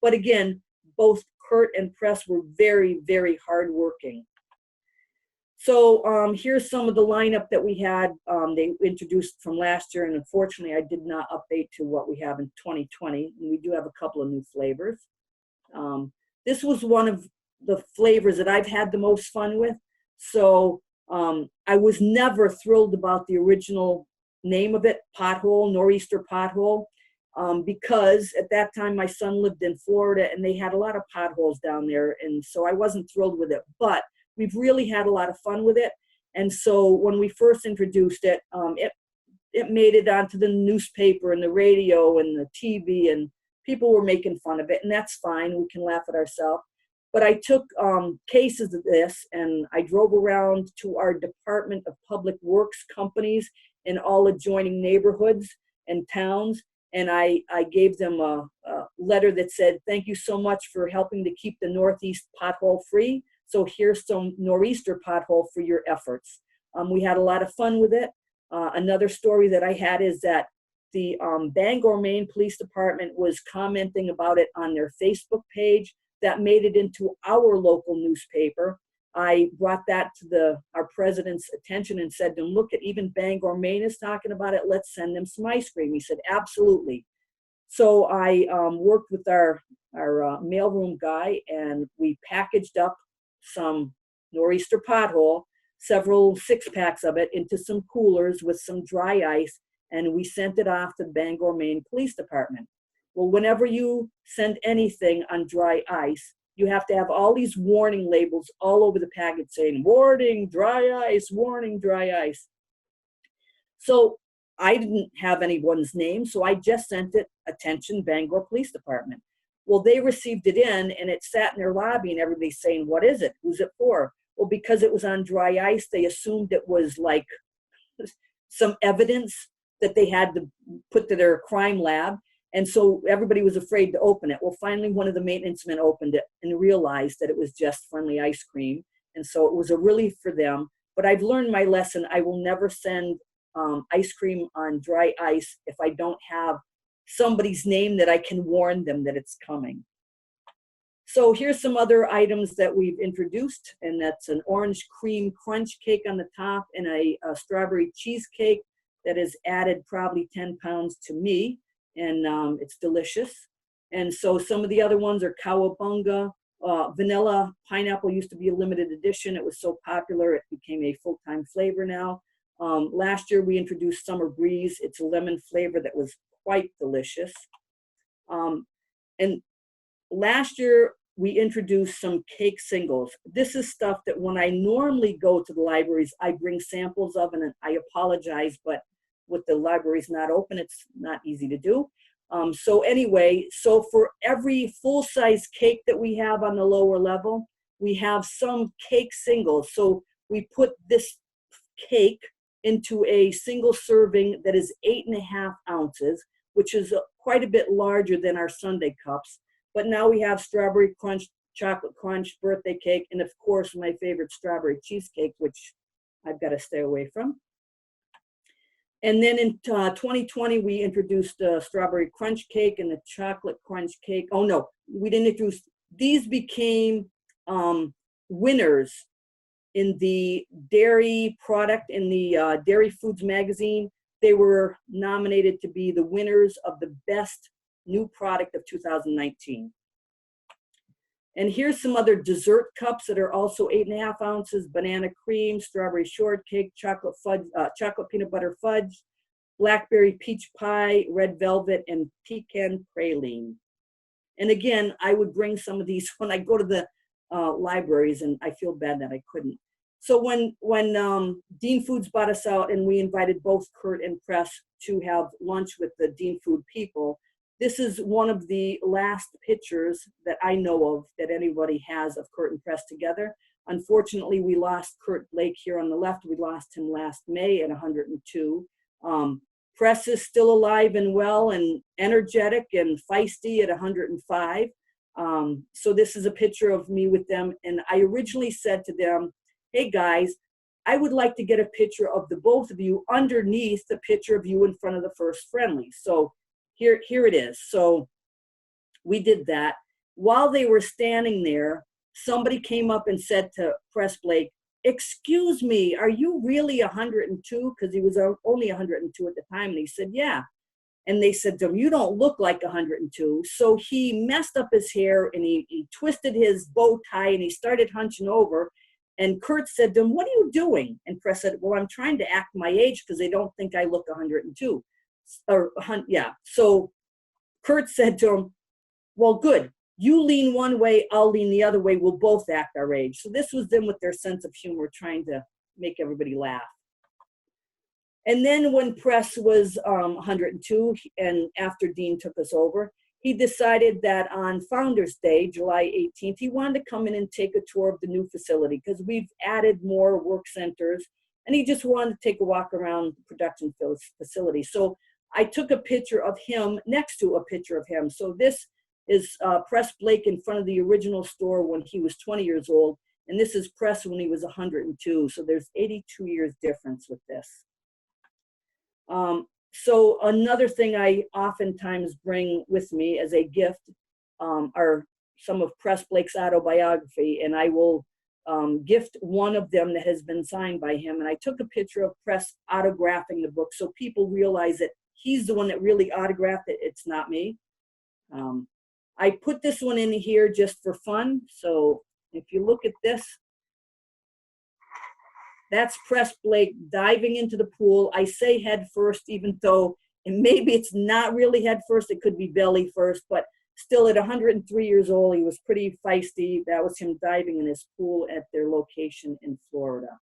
But again, both Kurt and Pres were very, very hardworking. So here's some of the lineup that we had. They introduced from last year, and unfortunately I did not update to what we have in 2020. And we do have a couple of new flavors. This was one of the flavors that I've had the most fun with. So I was never thrilled about the original name of it, Pothole, Nor'easter Pothole, because at that time my son lived in Florida and they had a lot of potholes down there. And so I wasn't thrilled with it, but we've really had a lot of fun with it. And so when we first introduced it, it it made it onto the newspaper and the radio and the TV, and people were making fun of it, and that's fine. We can laugh at ourselves. But I took cases of this, and I drove around to our Department of Public Works companies in all adjoining neighborhoods and towns, and I gave them a letter that said, thank you so much for helping to keep the Northeast pothole free. So here's some Nor'easter pothole for your efforts. We had a lot of fun with it. Another story that I had is that the Bangor, Maine Police Department was commenting about it on their Facebook page. That made it into our local newspaper. I brought that to our president's attention and said to him, look, at even Bangor, Maine is talking about it. Let's send them some ice cream. He said, absolutely. So I worked with our mailroom guy, and we packaged up some Nor'easter pothole, several 6-packs of it, into some coolers with some dry ice, and we sent it off to the Bangor, Maine Police Department. Well, whenever you send anything on dry ice, you have to have all these warning labels all over the package saying, warning, dry ice, warning, dry ice. So I didn't have anyone's name, so I just sent it, attention, Bangor Police Department. Well, they received it in, and it sat in their lobby, and everybody's saying, what is it? Who's it for? Well, because it was on dry ice, they assumed it was like some evidence that they had to put to their crime lab. And so everybody was afraid to open it. Well, finally, one of the maintenance men opened it and realized that it was just friendly ice cream. And so it was a relief for them. But I've learned my lesson. I will never send ice cream on dry ice if I don't have somebody's name that I can warn them that it's coming. So here's some other items that we've introduced, and that's an orange cream crunch cake on the top and a strawberry cheesecake that has added probably 10 pounds to me. And it's delicious. And so some of the other ones are cowabunga. Vanilla pineapple used to be a limited edition. It was so popular, it became a full-time flavor now. Last year, we introduced Summer Breeze. It's a lemon flavor that was quite delicious. And last year, we introduced some cake singles. This is stuff that when I normally go to the libraries, I bring samples of, and I apologize, but with the libraries not open, it's not easy to do. So anyway, so for every full-size cake that we have on the lower level, we have some cake singles. So we put this cake into a single serving that is 8.5 ounces, which is quite a bit larger than our sundae cups. But now we have strawberry crunch, chocolate crunch, birthday cake, and of course my favorite strawberry cheesecake, which I've got to stay away from. And then in 2020, we introduced a strawberry crunch cake and the chocolate crunch cake. Oh no, we didn't introduce, these became winners in the dairy product, in the Dairy Foods magazine. They were nominated to be the winners of the best new product of 2019. And here's some other dessert cups that are also 8.5 ounces: banana cream, strawberry shortcake, chocolate fudge, chocolate peanut butter fudge, blackberry peach pie, red velvet, and pecan praline. And again, I would bring some of these when I go to the libraries, and I feel bad that I couldn't. So when Dean Foods bought us out and we invited both Kurt and Press to have lunch with the Dean Food people, this is one of the last pictures that I know of that anybody has of Kurt and Press together. Unfortunately, we lost Kurt Blake here on the left. We lost him last May at 102. Press is still alive and well and energetic and feisty at 105. So this is a picture of me with them. And I originally said to them, hey guys, I would like to get a picture of the both of you underneath the picture of you in front of the first friendly. So here it is. So we did that. While they were standing there, somebody came up and said to Pres Blake, excuse me, are you really 102? Because he was only 102 at the time. And he said, yeah. And they said to him, you don't look like 102. So he messed up his hair and he twisted his bow tie and he started hunching over. And Kurt said to him, what are you doing? And Pres said, well, I'm trying to act my age because they don't think I look 102. Yeah. So Kurt said to him, well, good. You lean one way, I'll lean the other way. We'll both act our age. So this was them with their sense of humor, trying to make everybody laugh. And then when Press was 102, and after Dean took us over, he decided that on Founders Day, July 18th, he wanted to come in and take a tour of the new facility because we've added more work centers, and he just wanted to take a walk around the production facility. So I took a picture of him next to a picture of him. So this is Pres Blake in front of the original store when he was 20 years old, and this is Press when he was 102. So there's 82 years difference with this. So another thing I oftentimes bring with me as a gift are some of Pres Blake's autobiography, and I will gift one of them that has been signed by him. And I took a picture of Press autographing the book so people realize that he's the one that really autographed it. It's not me. I put this one in here just for fun. So if you look at this, that's Pres Blake diving into the pool. I say head first, even though maybe it's not really head first. It could be belly first, but still at 103 years old, he was pretty feisty. That was him diving in his pool at their location in Florida.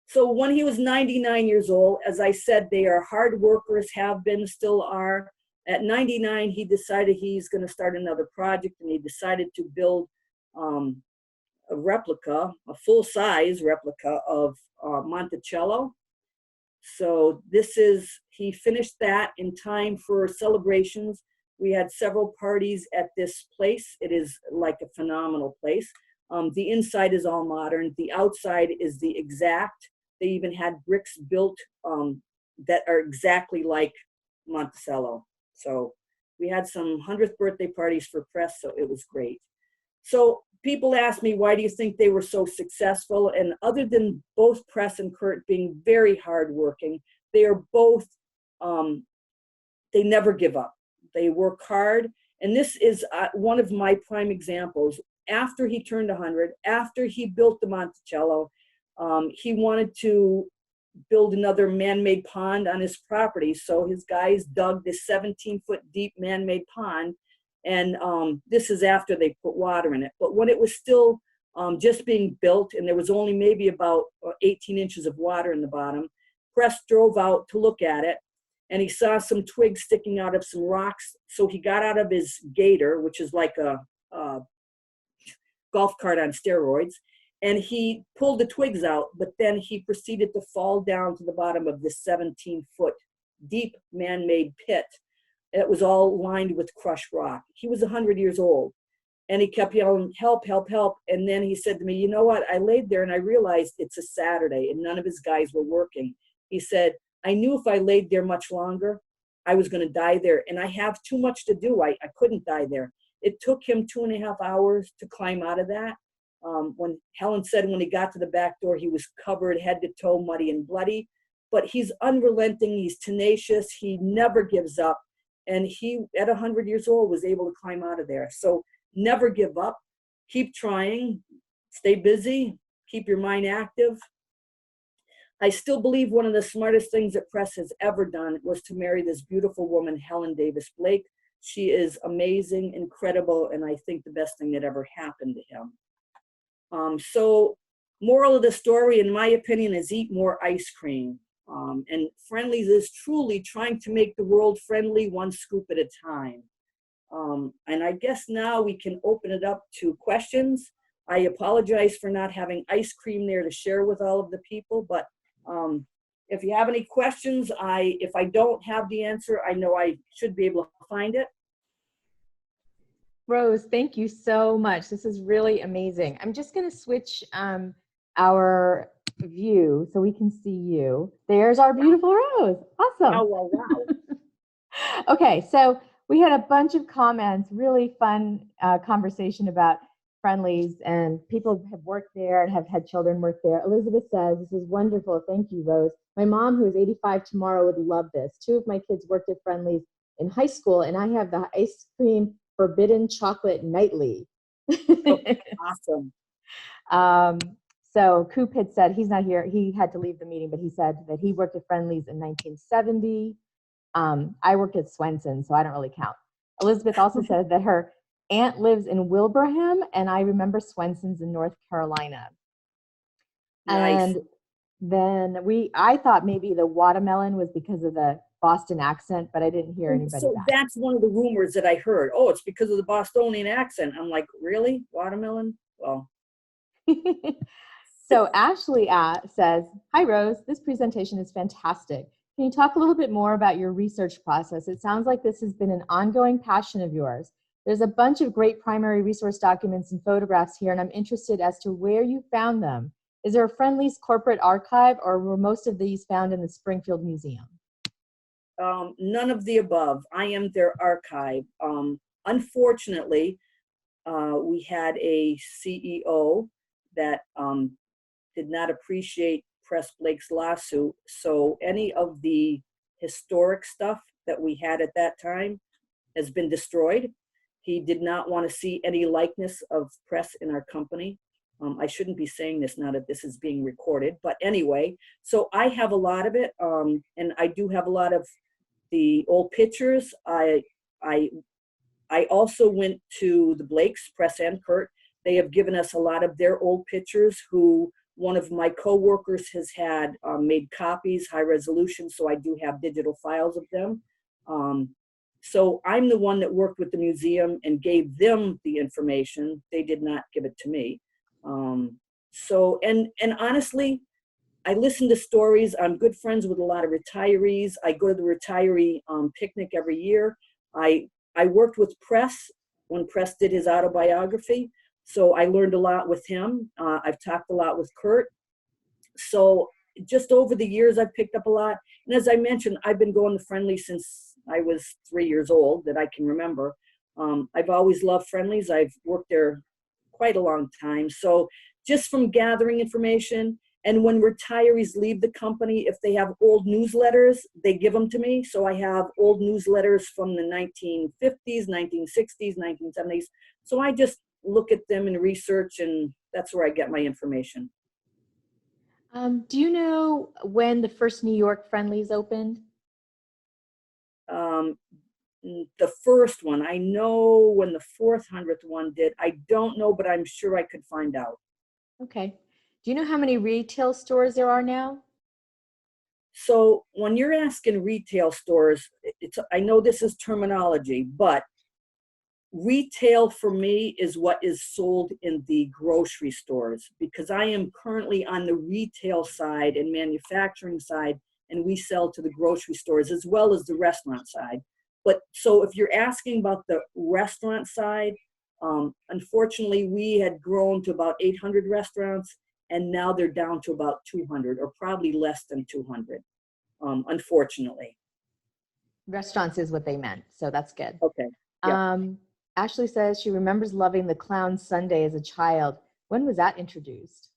So when he was 99 years old, as I said, they are hard workers, have been, still are. At 99, he decided he's going to start another project, and he decided to build a replica, a full-size replica of Monticello. So this is, he finished that in time for celebrations. We had several parties at this place. It is like a phenomenal place. The inside is all modern. The outside is the exact. They even had bricks built that are exactly like Monticello. So we had some 100th birthday parties for Press, so it was great. So people ask me, why do you think they were so successful? And other than both Press and Kurt being very hardworking, they are both, they never give up. They work hard. And this is one of my prime examples. After he turned 100, after he built the Monticello, he wanted to build another man-made pond on his property. So his guys dug this 17-foot deep man-made pond. And this is after they put water in it. But when it was still just being built and there was only maybe about 18 inches of water in the bottom, Press drove out to look at it, and he saw some twigs sticking out of some rocks. So he got out of his gator, which is like a golf cart on steroids, and he pulled the twigs out, but then he proceeded to fall down to the bottom of this 17-foot deep man-made pit. It was all lined with crushed rock. He was 100 years old, and he kept yelling, help, help, help. And then he said to me, you know what? I laid there and I realized it's a Saturday and none of his guys were working. He said, I knew if I laid there much longer, I was going to die there. And I have too much to do. I couldn't die there. It took him 2.5 hours to climb out of that. When Helen said when he got to the back door, he was covered head to toe, muddy and bloody. But he's unrelenting. He's tenacious. He never gives up. And he, at 100 years old, was able to climb out of there. So never give up. Keep trying. Stay busy. Keep your mind active. I still believe one of the smartest things that Press has ever done was to marry this beautiful woman, Helen Davis Blake. She is amazing, incredible, and I think the best thing that ever happened to him. So moral of the story, in my opinion, is eat more ice cream. And Friendly's is truly trying to make the world friendly, one scoop at a time. And I guess now we can open it up to questions. I apologize for not having ice cream there to share with all of the people, but if you have any questions, if I don't have the answer, I know I should be able to find it.
Rose, thank you so much. This is really amazing. I'm just going to switch our view so we can see you. There's our beautiful Rose. Awesome.
Oh, wow, wow.
Okay, so we had a bunch of comments, really fun conversation about Friendly's, and people have worked there and have had children work there. Elizabeth says, this is wonderful. Thank you, Rose. My mom, who is 85 tomorrow, would love this. 2 of my kids worked at Friendly's in high school, and I have the ice cream forbidden chocolate nightly.
Awesome.
So Coop had said, he's not here, he had to leave the meeting, but he said that he worked at Friendly's in 1970. I worked at Swenson, so I don't really count. Elizabeth also said that her aunt lives in Wilbraham, and I remember Swenson's in North Carolina.
Nice.
And Then I thought maybe the watermelon was because of the Boston accent, but I didn't hear anybody
So
back.
that's one of the rumors that I heard. Oh, it's because of the Bostonian accent. I'm like, really? Watermelon? Well,
So Ashley says, "Hi Rose, this presentation is fantastic. Can you talk a little bit more about your research process? It sounds like this has been an ongoing passion of yours. There's a bunch of great primary resource documents and photographs here, and I'm interested as to where you found them. Is there a Friendly's corporate archive, or were most of these found in the Springfield Museum?"
none of the above. I am their archive. Unfortunately, we had a CEO that did not appreciate Pres Blake's lawsuit. So any of the historic stuff that we had at that time has been destroyed. He did not want to see any likeness of Pres in our company. I shouldn't be saying this now that this is being recorded, but anyway, so I have a lot of it, and I do have a lot of the old pictures. I also went to the Blakes, Pres and Kurt. They have given us a lot of their old pictures, who one of my coworkers has had made copies, high resolution, so I do have digital files of them. So I'm the one that worked with the museum and gave them the information. They did not give it to me. So, and honestly, I listen to stories. I'm good friends with a lot of retirees. I go to the retiree picnic every year. I worked with Pres when Pres did his autobiography. So I learned a lot with him. I've talked a lot with Kurt. So just over the years, I've picked up a lot. And as I mentioned, I've been going to Friendly since I was 3 years old, that I can remember. I've always loved Friendlies. I've worked there quite a long time. So just from gathering information, and when retirees leave the company, if they have old newsletters, they give them to me. So I have old newsletters from the 1950s, 1960s, 1970s. So I just look at them and research, and that's where I get my information.
Do you know when the first New York Friendlies opened?
The first one, I know when the 400th one did. I don't know, but I'm sure I could find out.
Okay. Do you know how many retail stores there are now?
So when you're asking retail stores, I know this is terminology, but retail for me is what is sold in the grocery stores, because I am currently on the retail side and manufacturing side, and we sell to the grocery stores as well as the restaurant side. But so if you're asking about the restaurant side, unfortunately, we had grown to about 800 restaurants, and now they're down to about 200, or probably less than 200, unfortunately.
Restaurants is what they meant, so that's good.
Okay. Yeah.
Ashley says she remembers loving the Clown Sunday as a child. When was that introduced?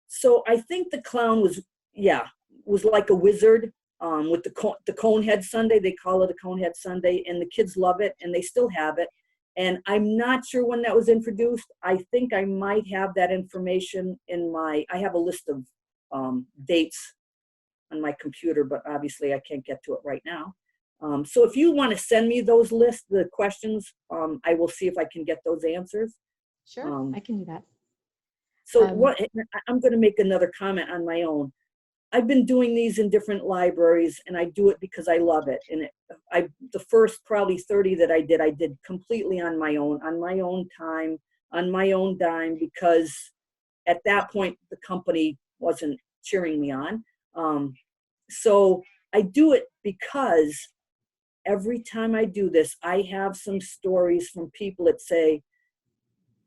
So I think the clown was like a wizard, with the Conehead Sunday. They call it a Conehead Sunday, and the kids love it, and they still have it. And I'm not sure when that was introduced. I think I might have that information I have a list of dates on my computer, but obviously I can't get to it right now. So if you want to send me those lists, the questions, I will see if I can get those answers.
Sure, I can do that.
So I'm going to make another comment on my own. I've been doing these in different libraries, and I do it because I love it. And the first probably 30 that I did completely on my own time, on my own dime, because at that point the company wasn't cheering me on. So I do it because every time I do this, I have some stories from people that say,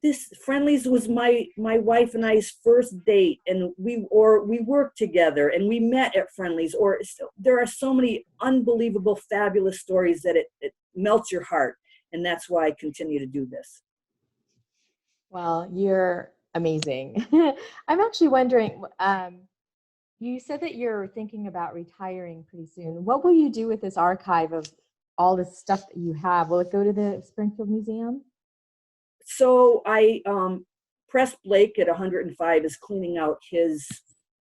this Friendlies was my wife and I's first date, and we worked together and we met at Friendlies. Or there are so many unbelievable, fabulous stories that it melts your heart, and that's why I continue to do this.
Well, you're amazing. I'm actually wondering, you said that you're thinking about retiring pretty soon. What will you do with this archive of all this stuff that you have? Will it go to the Springfield Museum?
So Pres Blake at 105 is cleaning out his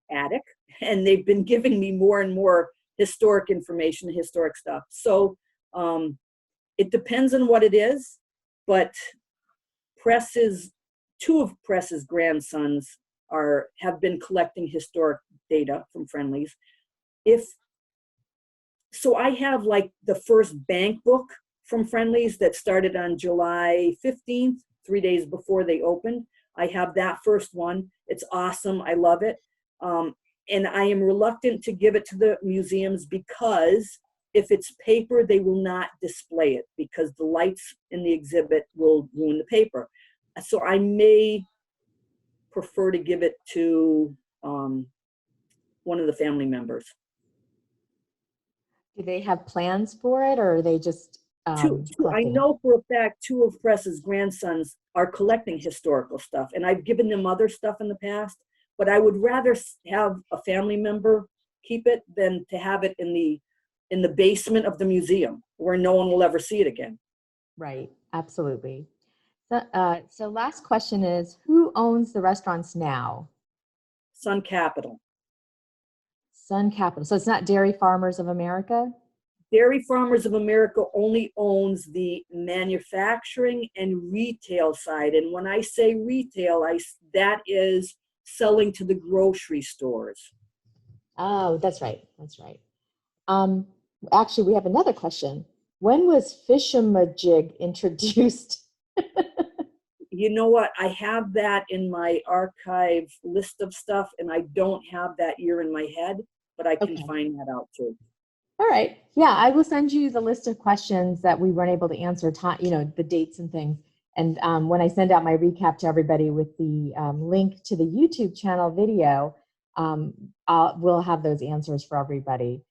attic, and they've been giving me more and more historic information, historic stuff. So it depends on what it is, but two of Pres's grandsons have been collecting historic data from Friendly's. So I have like the first bank book from Friendly's that started on July 15th, 3 days before they opened. I have that first one. It's awesome. I love it. And I am reluctant to give it to the museums because if it's paper, they will not display it because the lights in the exhibit will ruin the paper. So I may prefer to give it to one of the family members.
Do they have plans for it, or are they just
I know for a fact 2 of Press's grandsons are collecting historical stuff, and I've given them other stuff in the past, but I would rather have a family member keep it than to have it in the basement of the museum where no one will ever see it again.
Right, absolutely. So last question is, who owns the restaurants now?
Sun Capital.
Sun Capital. So it's not Dairy Farmers of America?
Dairy Farmers of America only owns the manufacturing and retail side. And when I say retail, that is selling to the grocery stores.
Oh, that's right. That's right. Actually, we have another question. When was Fishamajig introduced?
You know what? I have that in my archive list of stuff, and I don't have that year in my head, but I can find that out too.
All right. Yeah, I will send you the list of questions that we weren't able to answer, the dates and things. And when I send out my recap to everybody with the link to the YouTube channel video, we'll have those answers for everybody.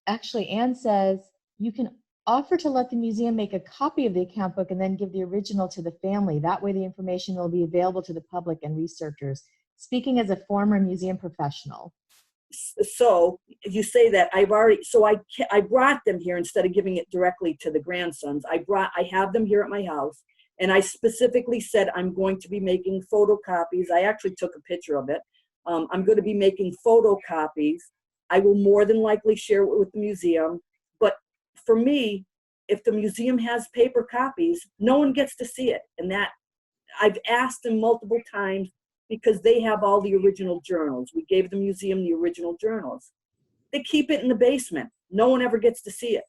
Actually, Anne says, you can offer to let the museum make a copy of the account book and then give the original to the family. That way the information will be available to the public and researchers. Speaking as a former museum professional.
So you say that I brought them here instead of giving it directly to the grandsons. I have them here at my house, and I specifically said I'm going to be making photocopies. I actually took a picture of it. I'm going to be making photocopies. I will more than likely share it with the museum. But for me, if the museum has paper copies, no one gets to see it. And that I've asked them multiple times because they have all the original journals. We gave the museum the original journals. They keep it in the basement. No one ever gets to see it.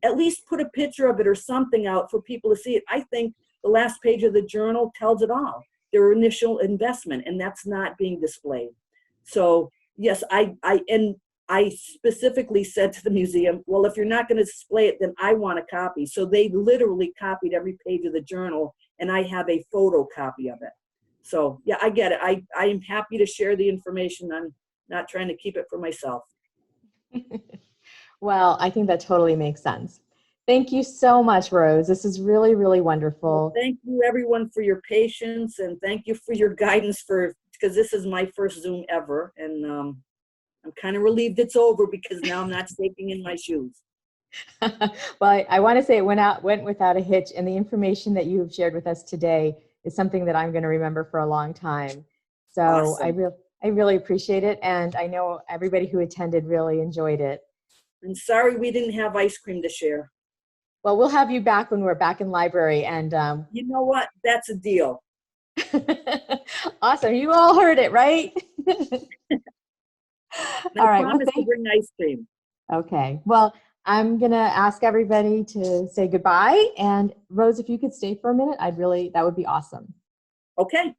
At least put a picture of it or something out for people to see it. I think the last page of the journal tells it all, their initial investment, and that's not being displayed. So yes, I specifically said to the museum, well, if you're not going to display it, then I want a copy. So they literally copied every page of the journal, and I have a photocopy of it. So yeah, I get it. I am happy to share the information. I'm not trying to keep it for myself.
Well, I think that totally makes sense. Thank you so much, Rose. This is really, really wonderful.
Well, thank you everyone for your patience, and thank you for your guidance because this is my first Zoom ever. And I'm kind of relieved it's over because now I'm not staking in my shoes.
Well, I want to say it went without a hitch, and the information that you have shared with us today is something that I'm going to remember for a long time. So awesome. I really appreciate it, and I know everybody who attended really enjoyed it.
I'm sorry we didn't have ice cream to share.
Well, we'll have you back when we're back in library, and
you know what? That's a deal.
Awesome. You all heard it, right?
All right. I promise to bring ice cream.
Okay. Well, I'm going to ask everybody to say goodbye. And Rose, if you could stay for a minute, that would be awesome.
Okay.